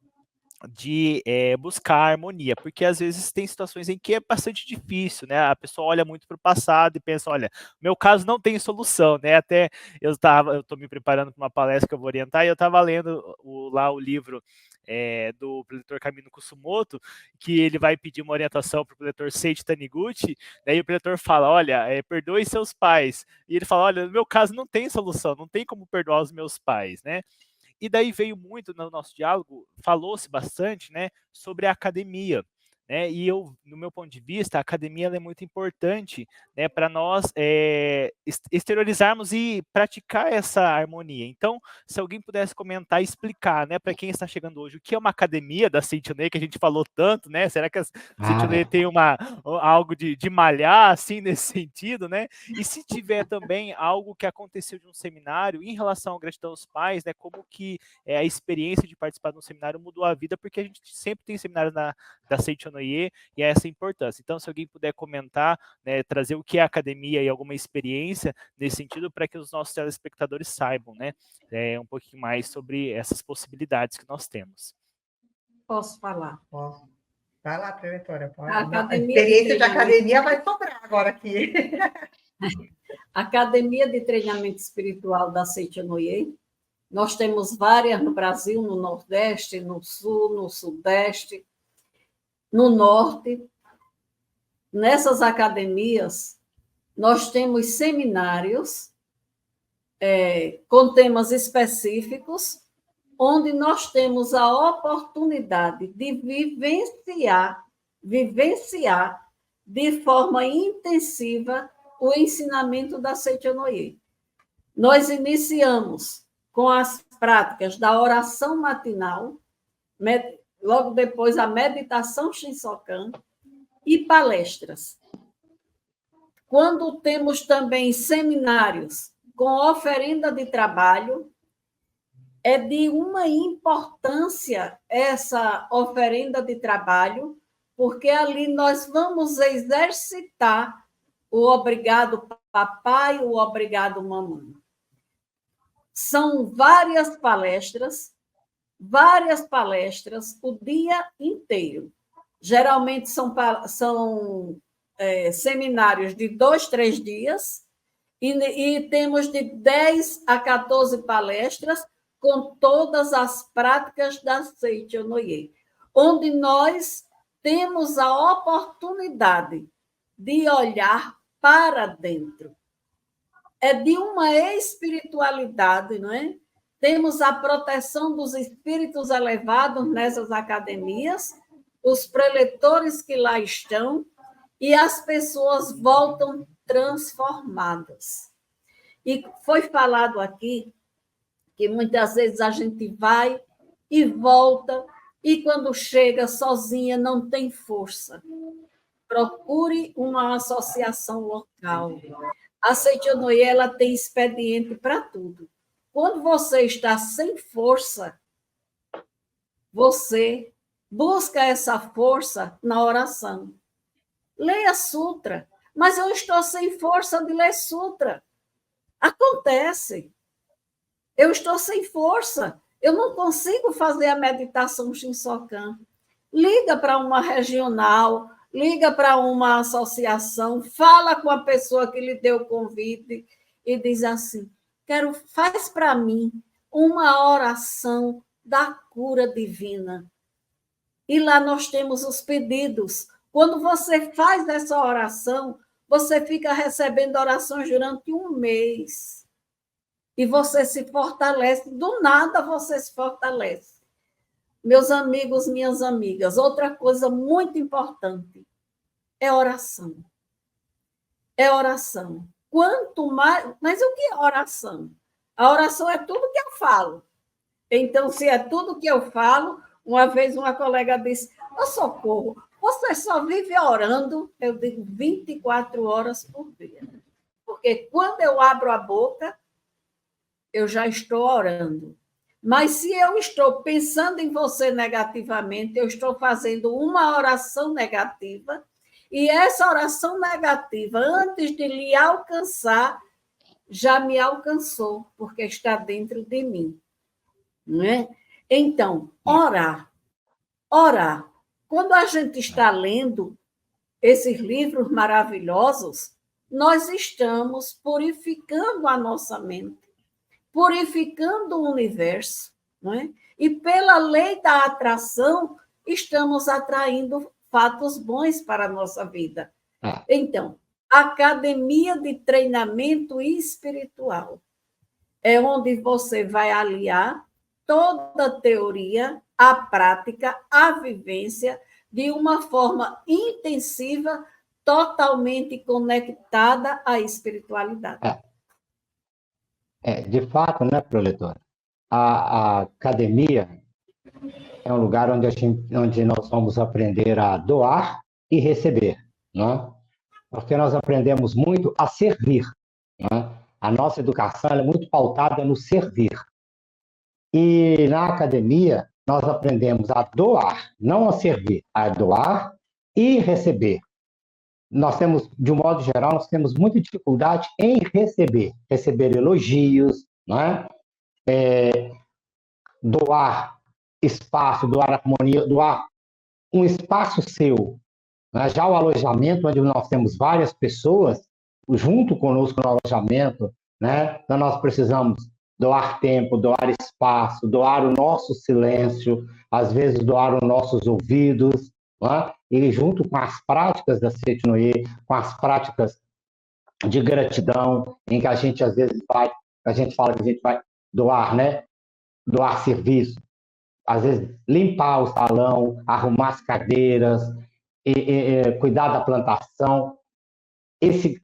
de buscar harmonia, porque às vezes tem situações em que é bastante difícil, né? A pessoa olha muito para o passado e pensa, olha, meu caso não tem solução, né? Até eu estou me preparando para uma palestra que eu vou orientar e eu estava lendo lá o livro do preletor Camino Kusumoto, que ele vai pedir uma orientação para o preletor Seiichi Taniguchi, daí o preletor fala, olha, perdoe seus pais, e ele fala, olha, no meu caso não tem solução, não tem como perdoar os meus pais, né? E daí veio muito no nosso diálogo, falou-se bastante, né, sobre a academia, né? E eu, no meu ponto de vista, a academia ela é muito importante, né, para nós exteriorizarmos e praticar essa harmonia. Então, se alguém pudesse comentar e explicar, né, para quem está chegando hoje, o que é uma academia da Seitonei, que a gente falou tanto, né? Será que a Seitonei tem algo de malhar assim nesse sentido, né? E se tiver também algo que aconteceu de um seminário em relação à gratidão aos pais, né? Como que a experiência de participar de um seminário mudou a vida, porque a gente sempre tem seminários da Seitonei e é essa importância. Então, se alguém puder comentar, né, trazer o que é a academia e alguma experiência nesse sentido, para que os nossos telespectadores saibam, né, um pouquinho mais sobre essas possibilidades que nós temos. Posso falar? Posso. Vai lá, preletora. A experiência de academia vai sobrar agora aqui. A Academia de Treinamento Espiritual da Seitonei, nós temos várias no Brasil, no Nordeste, no Sul, no Sudeste, no Norte. Nessas academias, nós temos seminários com temas específicos, onde nós temos a oportunidade de vivenciar de forma intensiva o ensinamento da Seitonei. Nós iniciamos com as práticas da oração matinal, logo depois a meditação Shinsokan e palestras. Quando temos também seminários com oferenda de trabalho, é de uma importância essa oferenda de trabalho, porque ali nós vamos exercitar o obrigado papai, o obrigado mamãe. São várias palestras o dia inteiro. Geralmente são seminários de 2, 3 dias e temos de 10 a 14 palestras com todas as práticas da Seitonei, onde nós temos a oportunidade de olhar para dentro. É de uma espiritualidade, não é? Temos a proteção dos espíritos elevados nessas academias, os preletores que lá estão, e as pessoas voltam transformadas. E foi falado aqui que muitas vezes a gente vai e volta, e quando chega sozinha não tem força. procure uma associação local. A Seitonoye, ela tem expediente para tudo. Quando você está sem força, você busca essa força na oração. Leia sutra. Mas eu estou sem força de ler sutra. Acontece. Eu estou sem força. Eu não consigo fazer a meditação Shinsokan. Liga para uma regional, liga para uma associação, fala com a pessoa que lhe deu o convite e diz assim: faz para mim uma oração da cura divina. E lá nós temos os pedidos. Quando você faz essa oração, você fica recebendo orações durante um mês. E você se fortalece, do nada você se fortalece. Meus amigos, minhas amigas, outra coisa muito importante é oração. É oração. Quanto mais... Mas o que é oração? A oração é tudo que eu falo. Então, se é tudo que eu falo, uma vez uma colega disse: "Ô, Socorro, você só vive orando?" Eu digo 24 horas por dia. Porque quando eu abro a boca, eu já estou orando. Mas se eu estou pensando em você negativamente, eu estou fazendo uma oração negativa, e essa oração negativa, antes de lhe alcançar, já me alcançou, porque está dentro de mim. Não é? Então, orar. Orar. Quando a gente está lendo esses livros maravilhosos, nós estamos purificando a nossa mente, purificando o universo, não é? E pela lei da atração, estamos atraindo fatos bons para a nossa vida. Então, academia de treinamento espiritual é onde você vai aliar toda a teoria, a prática, a vivência, de uma forma intensiva, totalmente conectada à espiritualidade. De fato, né, proletora? A academia é um lugar onde nós vamos aprender a doar e receber, né? Porque nós aprendemos muito a servir, né? A nossa educação é muito pautada no servir. E na academia, nós aprendemos a doar, não a servir, a doar e receber. Nós temos, de um modo geral, nós temos muita dificuldade em receber elogios, não é? Doar espaço, doar harmonia, doar um espaço seu, né? Já o alojamento, onde nós temos várias pessoas junto conosco no alojamento, né? Então nós precisamos doar tempo, doar espaço, doar o nosso silêncio, às vezes doar os nossos ouvidos, né? E junto com as práticas da Seitonoye, com as práticas de gratidão, em que a gente às vezes a gente fala que a gente vai doar, né? Doar serviço, às vezes limpar o salão, arrumar as cadeiras, cuidar da plantação, esse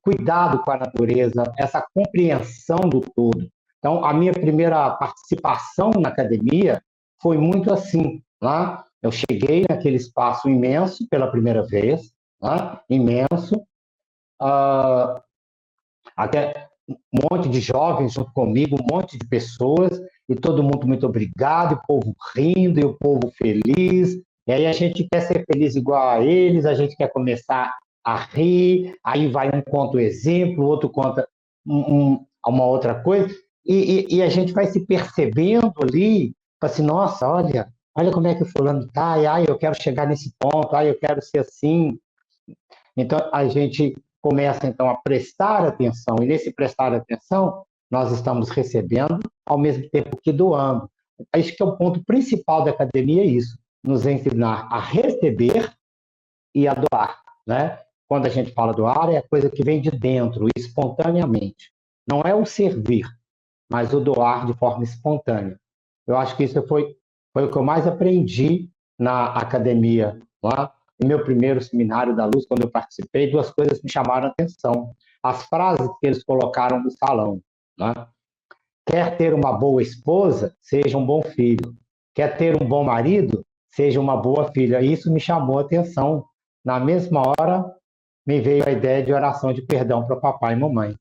cuidado com a natureza, essa compreensão do todo. Então, a minha primeira participação na academia foi muito assim, né? Eu cheguei naquele espaço imenso pela primeira vez, né? Imenso, até um monte de jovens junto comigo, um monte de pessoas, e todo mundo muito obrigado, o povo rindo, e o povo feliz, e aí a gente quer ser feliz igual a eles, a gente quer começar a rir, aí vai um conta o exemplo, o outro conta uma outra coisa, e a gente vai se percebendo ali, assim, nossa, olha como é que o fulano está, ai, eu quero chegar nesse ponto, ai, eu quero ser assim. Então, a gente começa, então, a prestar atenção, e nesse prestar atenção, nós estamos recebendo, ao mesmo tempo que doando. Acho que é o ponto principal da academia, é isso, nos ensinar a receber e a doar, né? Quando a gente fala doar, é a coisa que vem de dentro, espontaneamente. Não é o servir, mas o doar de forma espontânea. Eu acho que isso foi o que eu mais aprendi na academia, lá. No meu primeiro seminário da luz, quando eu participei, duas coisas me chamaram a atenção. As frases que eles colocaram no salão, né? Quer ter uma boa esposa? Seja um bom filho. Quer ter um bom marido? Seja uma boa filha. Isso me chamou a atenção, Na mesma hora, me veio a ideia de oração de perdão para papai e mamãe.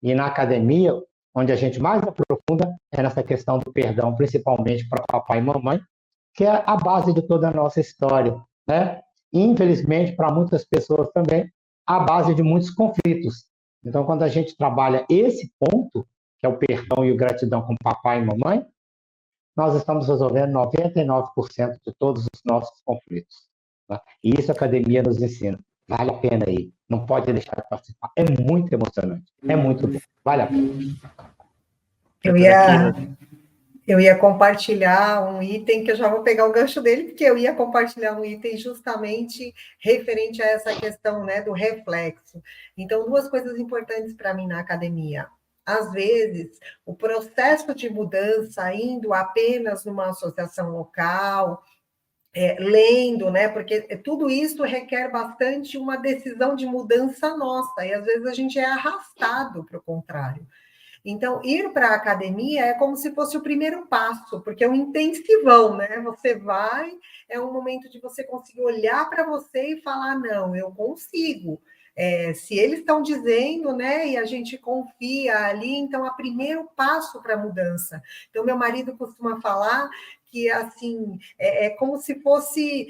E na academia, onde a gente mais aprofunda é nessa questão do perdão, principalmente para papai e mamãe, que é a base de toda a nossa história, né? E, infelizmente, para muitas pessoas também, a base de muitos conflitos. Então, quando a gente trabalha esse ponto, que é o perdão e a gratidão com papai e mamãe, nós estamos resolvendo 99% de todos os nossos conflitos. Tá? E isso a academia nos ensina. Vale a pena ir. Não pode deixar de participar. É muito emocionante. É muito bom. Vale a pena. Eu ia compartilhar um item, que eu já vou pegar o gancho dele, porque eu ia compartilhar um item justamente referente a essa questão, né, do reflexo. Então, duas coisas importantes para mim na academia. Às vezes, o processo de mudança, indo apenas numa associação local, lendo, né? Porque tudo isso requer bastante uma decisão de mudança nossa, e às vezes a gente é arrastado para o contrário. Então, ir para a academia é como se fosse o primeiro passo, porque é um intensivão, né? Você vai, é um momento de você conseguir olhar para você e falar: não, eu consigo. Se eles estão dizendo, né, e a gente confia ali, então é o primeiro passo para a mudança. Então, meu marido costuma falar que assim é como se fosse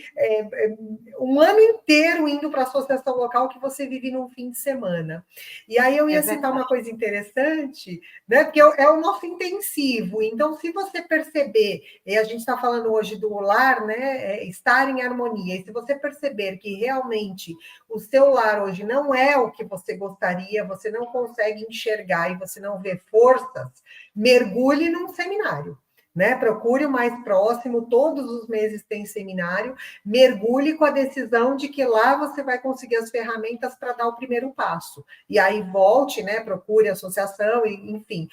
um ano inteiro indo para a associação local que você vive num fim de semana. E aí eu ia citar uma coisa interessante, né? Porque é o nosso intensivo. Então, se você perceber, e a gente está falando hoje do lar, né? Estar em harmonia. E se você perceber que realmente o seu lar hoje não é o que você gostaria, você não consegue enxergar e você não vê forças, mergulhe num seminário. Né? Procure o mais próximo, todos os meses tem seminário, mergulhe com a decisão de que lá você vai conseguir as ferramentas para dar o primeiro passo. E aí volte, né? Procure a associação, e, enfim,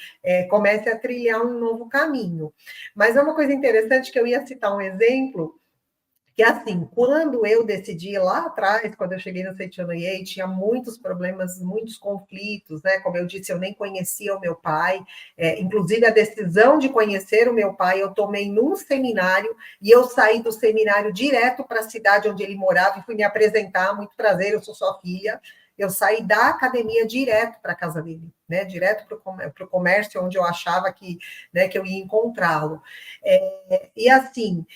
comece a trilhar um novo caminho. Mas é uma coisa interessante que eu ia citar um exemplo, que assim, quando eu decidi lá atrás, quando eu cheguei no Seitianoye, tinha muitos problemas, muitos conflitos, né? Como eu disse, eu nem conhecia o meu pai, inclusive a decisão de conhecer o meu pai eu tomei num seminário, e eu saí do seminário direto para a cidade onde ele morava e fui me apresentar, muito prazer, eu sou sua filha. Eu saí da academia direto para a casa dele, né? Direto para o comércio, onde eu achava que, né, que eu ia encontrá-lo. E assim,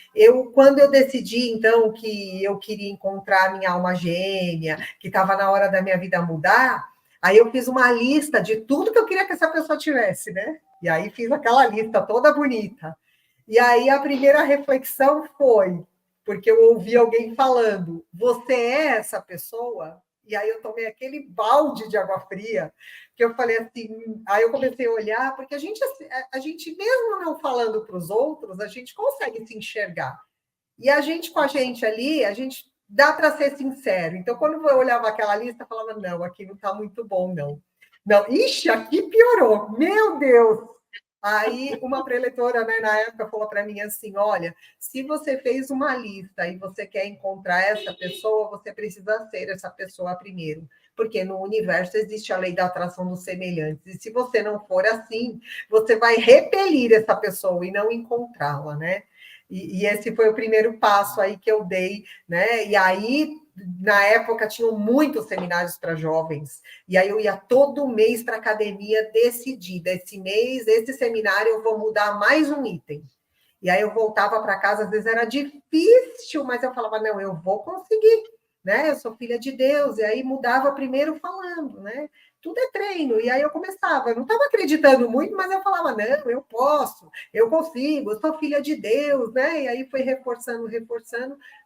quando eu decidi, então, que eu queria encontrar minha alma gêmea, que estava na hora da minha vida mudar, aí eu fiz uma lista de tudo que eu queria que essa pessoa tivesse, né? E aí fiz aquela lista toda bonita. E aí a primeira reflexão foi, porque eu ouvi alguém falando: você é essa pessoa? E aí eu tomei aquele balde de água fria, que eu falei assim, aí eu comecei a olhar, porque a gente mesmo não falando para os outros, a gente consegue se enxergar. E a gente, com a gente ali, a gente dá para ser sincero. Então, quando eu olhava aquela lista, eu falava: não, aqui não está muito bom, não. Não, ixi, aqui piorou, meu Deus! Aí uma preletora, né, na época, falou para mim assim: olha, se você fez uma lista e você quer encontrar essa pessoa, você precisa ser essa pessoa primeiro, porque no universo existe a lei da atração dos semelhantes, e se você não for assim, você vai repelir essa pessoa e não encontrá-la, né? E esse foi o primeiro passo aí que eu dei, né? E aí, na época, tinham muitos seminários para jovens, e aí eu ia todo mês para a academia decidida: esse mês, esse seminário, eu vou mudar mais um item. E aí eu voltava para casa, às vezes era difícil, mas eu falava: não, eu vou conseguir, né? Eu sou filha de Deus. E aí mudava primeiro falando, né? Tudo é treino. E aí eu começava, eu não estava acreditando muito, mas eu falava: não, eu posso, eu consigo, eu sou filha de Deus, né? E aí foi reforçando,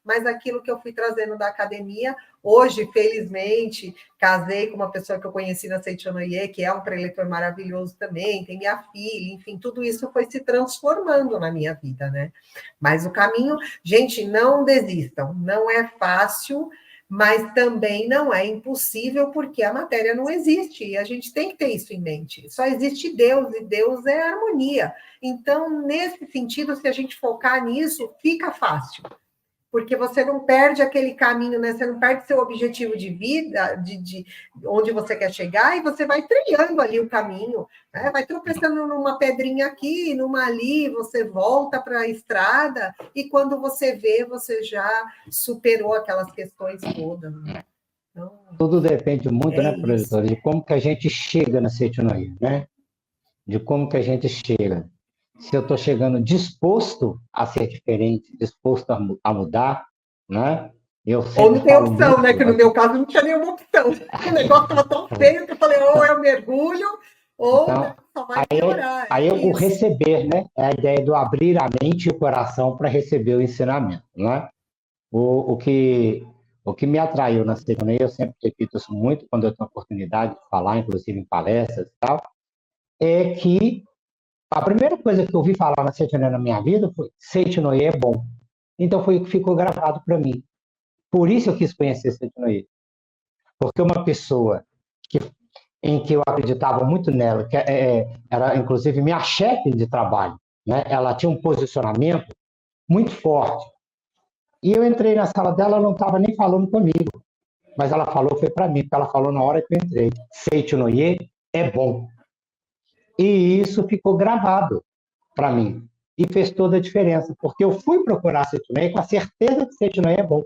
mas aquilo que eu fui trazendo da academia, hoje, felizmente, casei com uma pessoa que eu conheci na Seitianoye, que é um preletor maravilhoso também, tem minha filha, enfim, tudo isso foi se transformando na minha vida, né? Mas o caminho, gente, não desistam, não é fácil, mas também não é impossível, porque a matéria não existe, e a gente tem que ter isso em mente. Só existe Deus, e Deus é harmonia. Então, nesse sentido, se a gente focar nisso, fica fácil. porque você não perde aquele caminho, né? Você não perde seu objetivo de vida, de onde você quer chegar, e você vai trilhando ali o caminho, né? Vai tropeçando numa pedrinha aqui, numa ali, você volta para a estrada, e quando você vê, você já superou aquelas questões todas, né? Então, tudo depende muito, né, isso. professora, de como que a gente chega na Seitonoia, né? De como que a gente chega. Se eu estou chegando disposto a ser diferente, disposto a mudar, né? Eu Ou sempre não tem falo opção, muito, né? Que no meu caso não tinha nenhuma opção. O negócio estava tão feio que eu falei, ou eu mergulho, ou então, só vai piorar. aí o Isso. receber, né? É a ideia do abrir a mente e o coração para receber o ensinamento, né? O, o que o que me atraiu na Seitonoia, eu sempre repito isso muito quando eu tenho a oportunidade de falar, inclusive em palestras e tal, é que a primeira coisa que eu ouvi falar na Seitonoia na minha vida foi Seitonoia é bom. Então foi o que ficou gravado para mim. Por isso eu quis conhecer Seitonoia. Porque uma pessoa que, em que eu acreditava muito nela, que era inclusive minha chefe de trabalho, né? Ela tinha um posicionamento muito forte. E eu entrei na sala dela, ela não estava nem falando comigo, mas ela falou, foi para mim, porque ela falou na hora que eu entrei. Seitonoia é bom. E isso ficou gravado para mim. E fez toda a diferença, porque eu fui procurar Seitonoia com a certeza que Seitonoia é bom.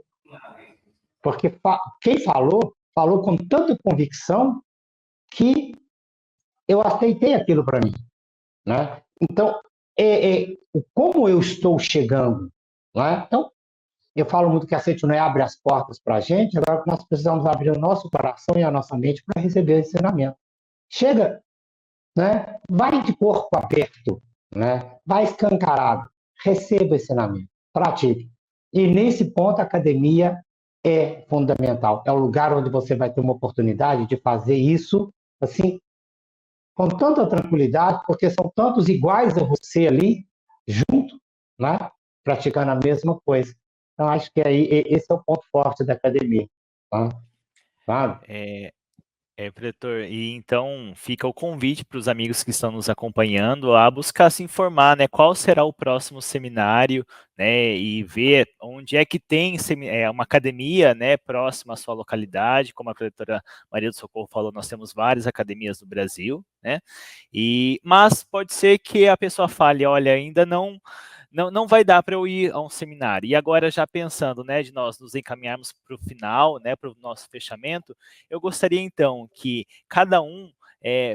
Porque quem falou, falou com tanta convicção que eu aceitei aquilo para mim. Né? Então, como eu estou chegando. Né? Então, eu falo muito que a Seitonoia abre as portas para a gente, agora nós precisamos abrir o nosso coração e a nossa mente para receber o ensinamento. Chega, né? Vai de corpo aberto, né? Vai escancarado, receba o ensinamento, pratique. E nesse ponto a academia é fundamental. É o lugar onde você vai ter uma oportunidade de fazer isso assim com tanta tranquilidade, porque são tantos iguais a você ali, junto, né? Praticando a mesma coisa. Então, acho que aí esse é o ponto forte da academia. Tá? Sabe? Pretor, e então fica o convite para os amigos que estão nos acompanhando a buscar se informar, né, qual será o próximo seminário, né, e ver onde é que tem uma academia, né, próxima à sua localidade. Como a pretora Maria do Socorro falou, nós temos várias academias no Brasil, né, mas pode ser que a pessoa fale, olha, ainda não vai dar para eu ir a um seminário. E agora, já pensando, né, de nós nos encaminharmos para o final, né, para o nosso fechamento, eu gostaria então que cada um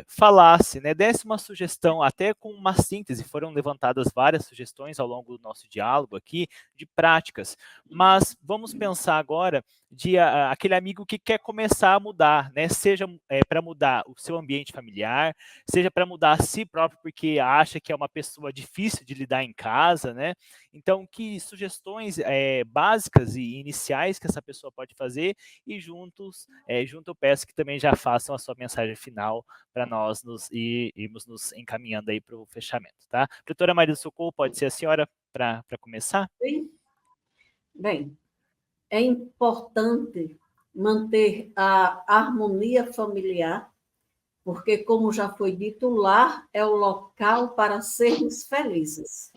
falasse, né, desse uma sugestão, até com uma síntese. Foram levantadas várias sugestões ao longo do nosso diálogo aqui, de práticas, mas vamos pensar agora de aquele amigo que quer começar a mudar, né, seja para mudar o seu ambiente familiar, seja para mudar a si próprio, porque acha que é uma pessoa difícil de lidar em casa, né? Então, que sugestões básicas e iniciais que essa pessoa pode fazer, e junto eu peço que também já façam a sua mensagem final para nós irmos nos encaminhando aí para o fechamento, tá? Doutora Maria do Socorro, pode ser a senhora para começar? Sim. Bem, é importante manter a harmonia familiar, porque, como já foi dito, o lar é o local para sermos felizes.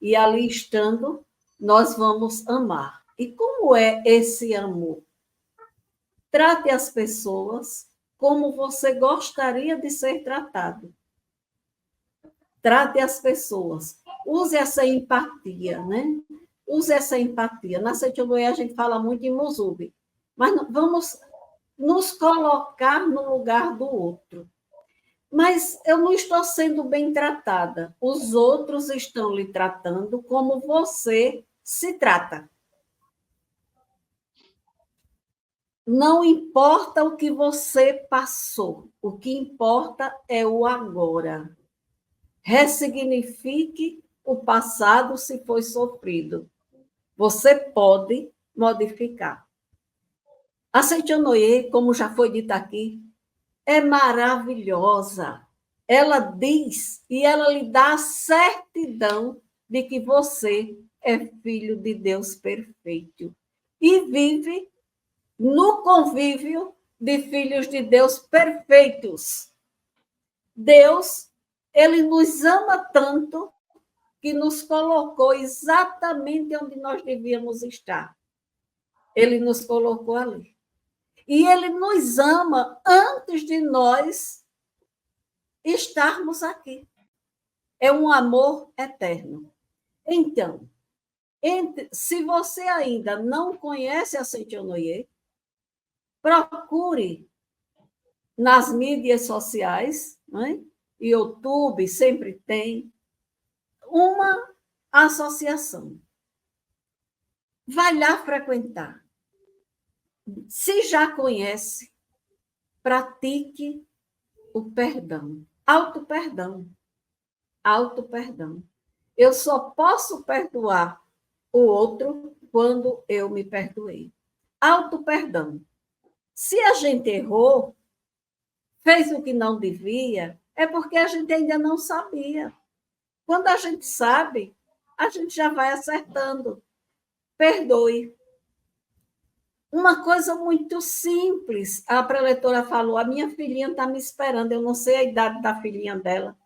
E ali estando, nós vamos amar. E como é esse amor? Trate as pessoas como você gostaria de ser tratado. Trate as pessoas. Use essa empatia, né? Use essa empatia. Na Seitonoia a gente fala muito em Musubi, mas vamos nos colocar no lugar do outro. Mas eu não estou sendo bem tratada. Os outros estão lhe tratando como você se trata. Não importa o que você passou, o que importa é o agora. Ressignifique o passado se foi sofrido. Você pode modificar. A Seitonoye, como já foi dito aqui, é maravilhosa. Ela diz e ela lhe dá a certidão de que você é filho de Deus perfeito e vive no convívio de filhos de Deus perfeitos. Deus, ele nos ama tanto que nos colocou exatamente onde nós devíamos estar. Ele nos colocou ali. E ele nos ama antes de nós estarmos aqui. É um amor eterno. Então, se você ainda não conhece a Seitonoye, procure nas mídias sociais, né? YouTube sempre tem uma associação. Vai lá frequentar. Se já conhece, pratique o perdão. Auto-perdão. Auto-perdão. Eu só posso perdoar o outro quando eu me perdoei. Auto-perdão. Se a gente errou, fez o que não devia, é porque a gente ainda não sabia. Quando a gente sabe, a gente já vai acertando. Perdoe. Uma coisa muito simples. A preletora falou, a minha filhinha está me esperando, eu não sei a idade da filhinha dela.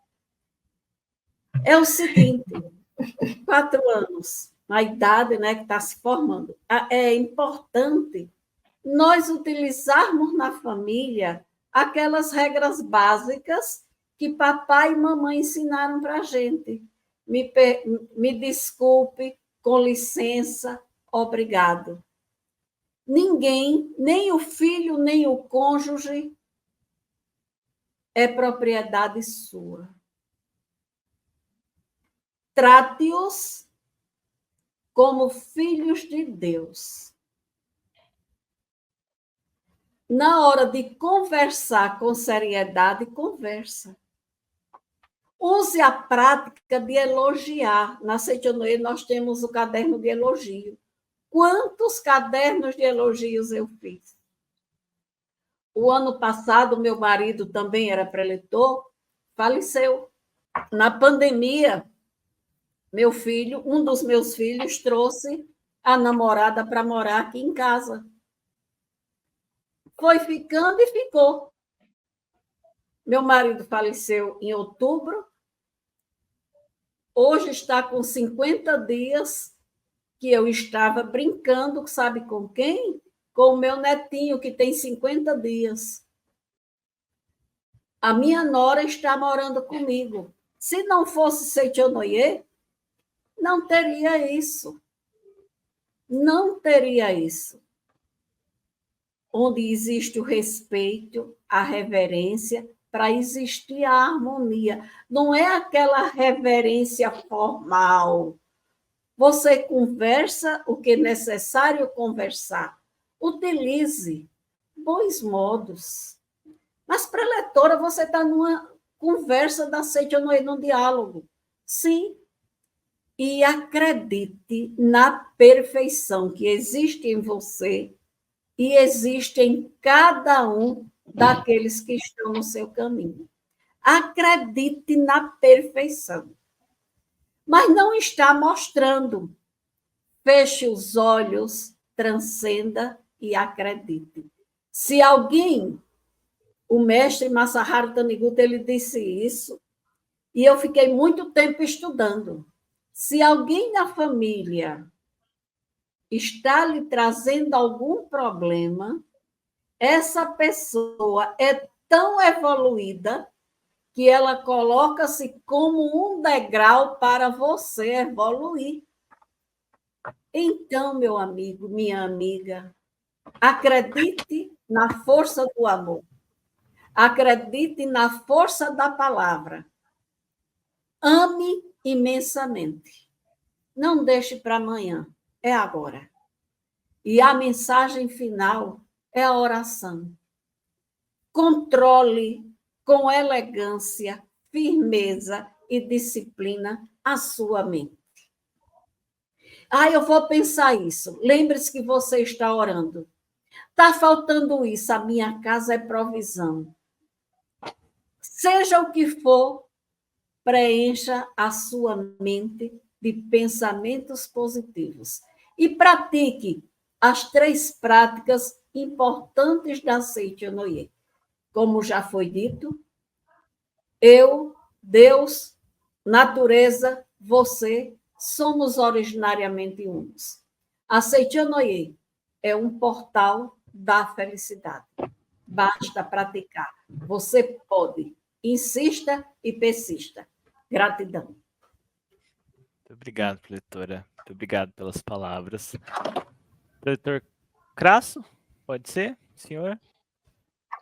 É o seguinte, 4 anos, a idade, né, que está se formando. É importante nós utilizarmos na família aquelas regras básicas que papai e mamãe ensinaram para a gente. Me desculpe, com licença, obrigado. Ninguém, nem o filho, nem o cônjuge, é propriedade sua. Trate-os como filhos de Deus. Na hora de conversar com seriedade, conversa. Use a prática de elogiar. Na Seitonoye nós temos o caderno de elogio. Quantos cadernos de elogios eu fiz? O ano passado, meu marido também era preletor, faleceu. Na pandemia, um dos meus filhos, trouxe a namorada para morar aqui em casa. Foi ficando e ficou. Meu marido faleceu em outubro. Hoje está com 50 dias que eu estava brincando, sabe com quem? Com o meu netinho, que tem 50 dias. A minha nora está morando comigo. Se não fosse Seitonoye, não teria isso. Não teria isso. Onde existe o respeito, a reverência, para existir a harmonia. Não é aquela reverência formal. Você conversa o que é necessário conversar. Utilize bons modos. Mas, preletora, você está numa conversa da Seitonoye, num diálogo. Sim. E acredite na perfeição que existe em você e existe em cada um daqueles que estão no seu caminho. Acredite na perfeição. Mas não está mostrando. Feche os olhos, transcenda e acredite. Se alguém, o mestre Masaharu Taniguchi, ele disse isso, e eu fiquei muito tempo estudando. Se alguém na família está lhe trazendo algum problema, essa pessoa é tão evoluída que ela coloca-se como um degrau para você evoluir. Então, meu amigo, minha amiga, acredite na força do amor. Acredite na força da palavra. Ame imensamente. Não deixe para amanhã, é agora. E a mensagem final é a oração. Controle com elegância, firmeza e disciplina a sua mente. Eu vou pensar isso. Lembre-se que você está orando. Está faltando isso, a minha casa é provisão. Seja o que for, preencha a sua mente de pensamentos positivos e pratique as 3 práticas importantes da Seitonoye. Como já foi dito, eu, Deus, natureza você, somos originariamente unos. A Seitianoye é um portal da felicidade. Basta praticar. Você pode. Insista e persista. Gratidão. Muito obrigado, preletora. Muito obrigado pelas palavras. Preletor Crasso, pode ser, senhor?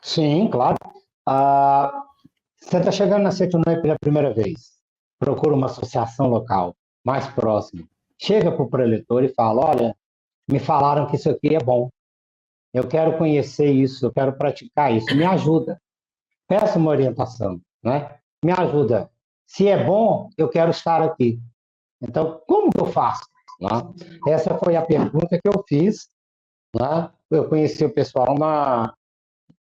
Sim, claro. Você está chegando na Seitonoye pela primeira vez. Procura uma associação local mais próxima. Chega para o preletor e fala: olha, me falaram que isso aqui é bom. Eu quero conhecer isso, eu quero praticar isso. Me ajuda. Peça uma orientação, né? Me ajuda. Se é bom, eu quero estar aqui. Então, como que eu faço? Né? Essa foi a pergunta que eu fiz. Né? Eu conheci o pessoal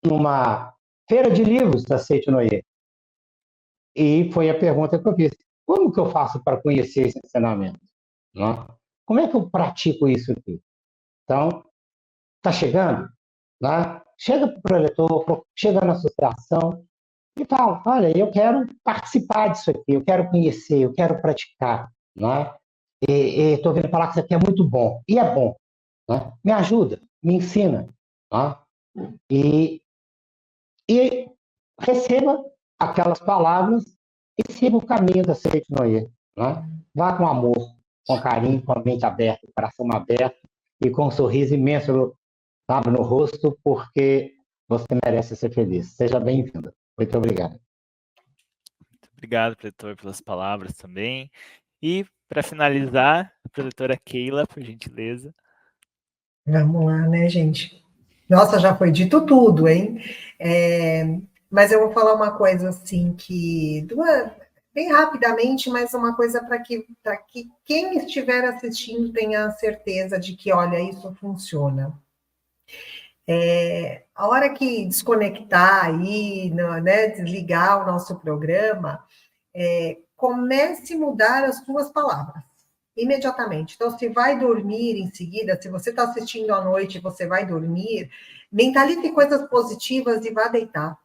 numa feira de livros da Seitonoye. E foi a pergunta que eu fiz. Como que eu faço para conhecer esse ensinamento? Né? Como é que eu pratico isso aqui? Então, está chegando? Né? Chega para o preletor, chega na associação e fala: olha, eu quero participar disso aqui, eu quero conhecer, eu quero praticar. Né? E estou ouvindo falar que isso aqui é muito bom. E é bom. Né? Me ajuda, me ensina. Né? E receba aquelas palavras e siga o caminho da Seitonoye. Né? Vá com amor, com carinho, com a mente aberta, o coração aberto e com um sorriso imenso, sabe, no rosto, porque você merece ser feliz. Seja bem-vindo. Muito obrigado. Muito obrigado, preletor, pelas palavras também. E, para finalizar, a preletora Keila, por gentileza. Vamos lá, né, gente? Nossa, já foi dito tudo, hein? Mas eu vou falar uma coisa assim bem rapidamente, mas uma coisa para que quem estiver assistindo tenha certeza de que, olha, isso funciona. A hora que desconectar aí, né, desligar o nosso programa, comece a mudar as suas palavras imediatamente. Então, se vai dormir em seguida, se você está assistindo à noite e você vai dormir, mentalize coisas positivas e vá deitar.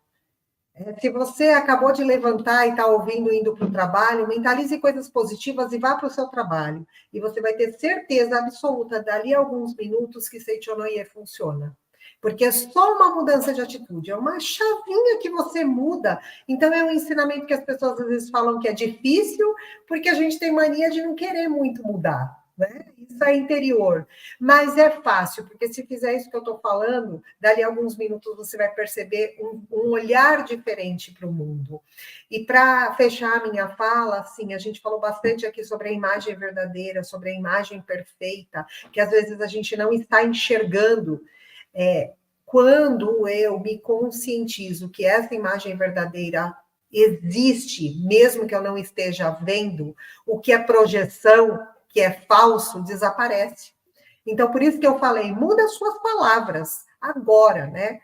Se você acabou de levantar e está ouvindo indo para o trabalho, mentalize coisas positivas e vá para o seu trabalho. E você vai ter certeza absoluta, dali a alguns minutos, que Seitonoye funciona. Porque é só uma mudança de atitude, é uma chavinha que você muda. Então, é um ensinamento que as pessoas às vezes falam que é difícil, porque a gente tem mania de não querer muito mudar. Né? Isso é interior. Mas é fácil, porque se fizer isso que eu estou falando, dali a alguns minutos você vai perceber um olhar diferente para o mundo. E para fechar a minha fala, assim, a gente falou bastante aqui sobre a imagem verdadeira, sobre a imagem perfeita, que às vezes a gente não está enxergando. Quando eu me conscientizo que essa imagem verdadeira existe, mesmo que eu não esteja vendo, o que é projeção, que é falso, desaparece. Então, por isso que eu falei, muda as suas palavras agora, né?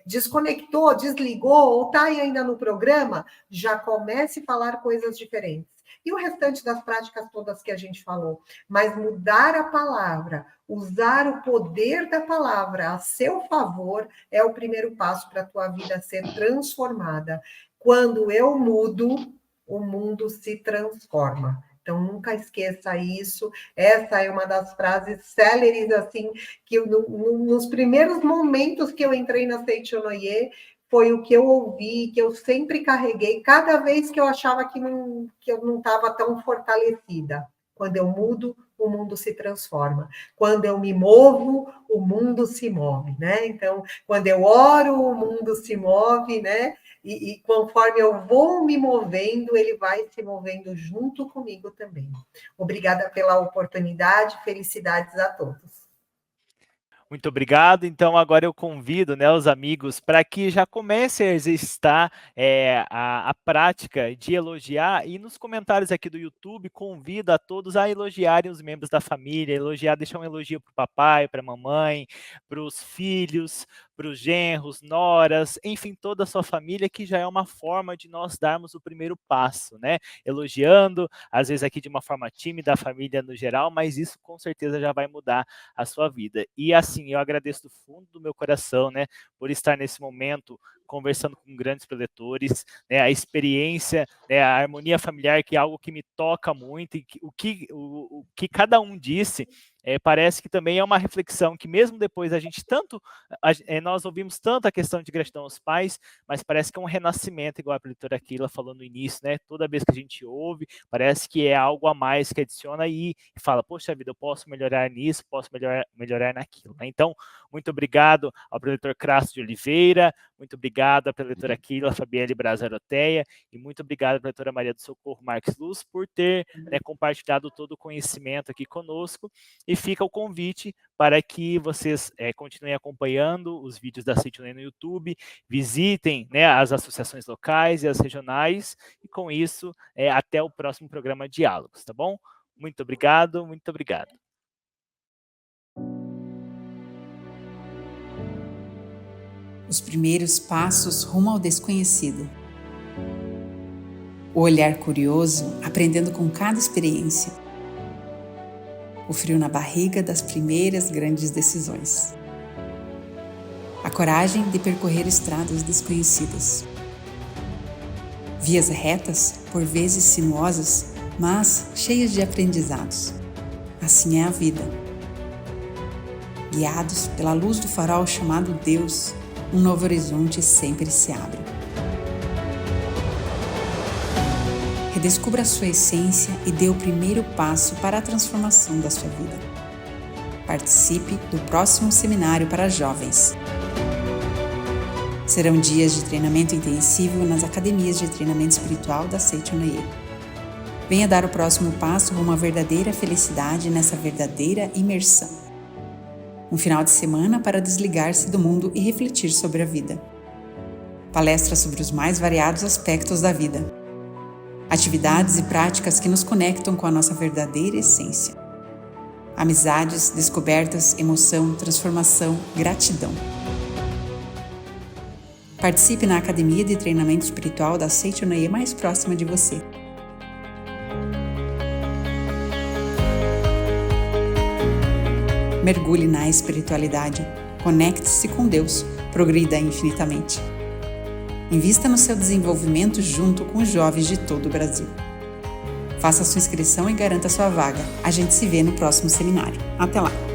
Desconectou, desligou, ou está ainda no programa, já comece a falar coisas diferentes. E o restante das práticas todas que a gente falou. Mas mudar a palavra, usar o poder da palavra a seu favor, é o primeiro passo para a tua vida ser transformada. Quando eu mudo, o mundo se transforma. Então, nunca esqueça isso. Essa é uma das frases céleres, assim, que nos primeiros momentos que eu entrei na Seitonoye, foi o que eu ouvi, que eu sempre carreguei, cada vez que eu achava que eu não estava tão fortalecida. Quando eu mudo, o mundo se transforma. Quando eu me movo, o mundo se move, né? Então, quando eu oro, o mundo se move, né? E conforme eu vou me movendo, ele vai se movendo junto comigo também. Obrigada pela oportunidade, felicidades a todos. Muito obrigado. Então, agora eu convido, né, os amigos para que já comecem a exercitar a prática de elogiar, e nos comentários aqui do YouTube, convido a todos a elogiarem os membros da família, deixar um elogio para o papai, para a mamãe, para os filhos, para os genros, noras, enfim, toda a sua família, que já é uma forma de nós darmos o primeiro passo, né? Elogiando, às vezes aqui de uma forma tímida, a família no geral, mas isso com certeza já vai mudar a sua vida. E assim, eu agradeço do fundo do meu coração, né, por estar nesse momento conversando com grandes preletores, né, a experiência, né, a harmonia familiar, que é algo que me toca muito, e o que cada um disse, parece que também é uma reflexão que mesmo depois nós ouvimos tanto a questão de gratidão aos pais, mas parece que é um renascimento, igual a preletora Aquila falou no início, né? Toda vez que a gente ouve, parece que é algo a mais que adiciona e fala, poxa vida, eu posso melhorar nisso, posso melhorar naquilo, né? Então, muito obrigado ao preletor Crasso de Oliveira, muito obrigado à preletora Aquila, Fabielle Braz Aroteia, e muito obrigado à preletora Maria do Socorro Marques Luz por ter, né, compartilhado todo o conhecimento aqui conosco. E fica o convite para que vocês continuem acompanhando os vídeos da Aceite no YouTube, visitem, né, as associações locais e as regionais, e com isso, até o próximo programa Diálogos, tá bom? Muito obrigado, muito obrigado. Os primeiros passos rumo ao desconhecido. O olhar curioso, aprendendo com cada experiência. O frio na barriga das primeiras grandes decisões. A coragem de percorrer estradas desconhecidas. Vias retas, por vezes sinuosas, mas cheias de aprendizados. Assim é a vida. Guiados pela luz do farol chamado Deus, um novo horizonte sempre se abre. Redescubra a sua essência e dê o primeiro passo para a transformação da sua vida. Participe do próximo seminário para jovens. Serão dias de treinamento intensivo nas academias de treinamento espiritual da Aceite Noie. Venha dar o próximo passo rumo à verdadeira felicidade nessa verdadeira imersão. Um final de semana para desligar-se do mundo e refletir sobre a vida. Palestras sobre os mais variados aspectos da vida. Atividades e práticas que nos conectam com a nossa verdadeira essência. Amizades, descobertas, emoção, transformação, gratidão. Participe na Academia de Treinamento Espiritual da Aceite Noie mais próxima de você. Mergulhe na espiritualidade. Conecte-se com Deus. Progrida infinitamente. Invista no seu desenvolvimento junto com os jovens de todo o Brasil. Faça sua inscrição e garanta sua vaga. A gente se vê no próximo seminário. Até lá!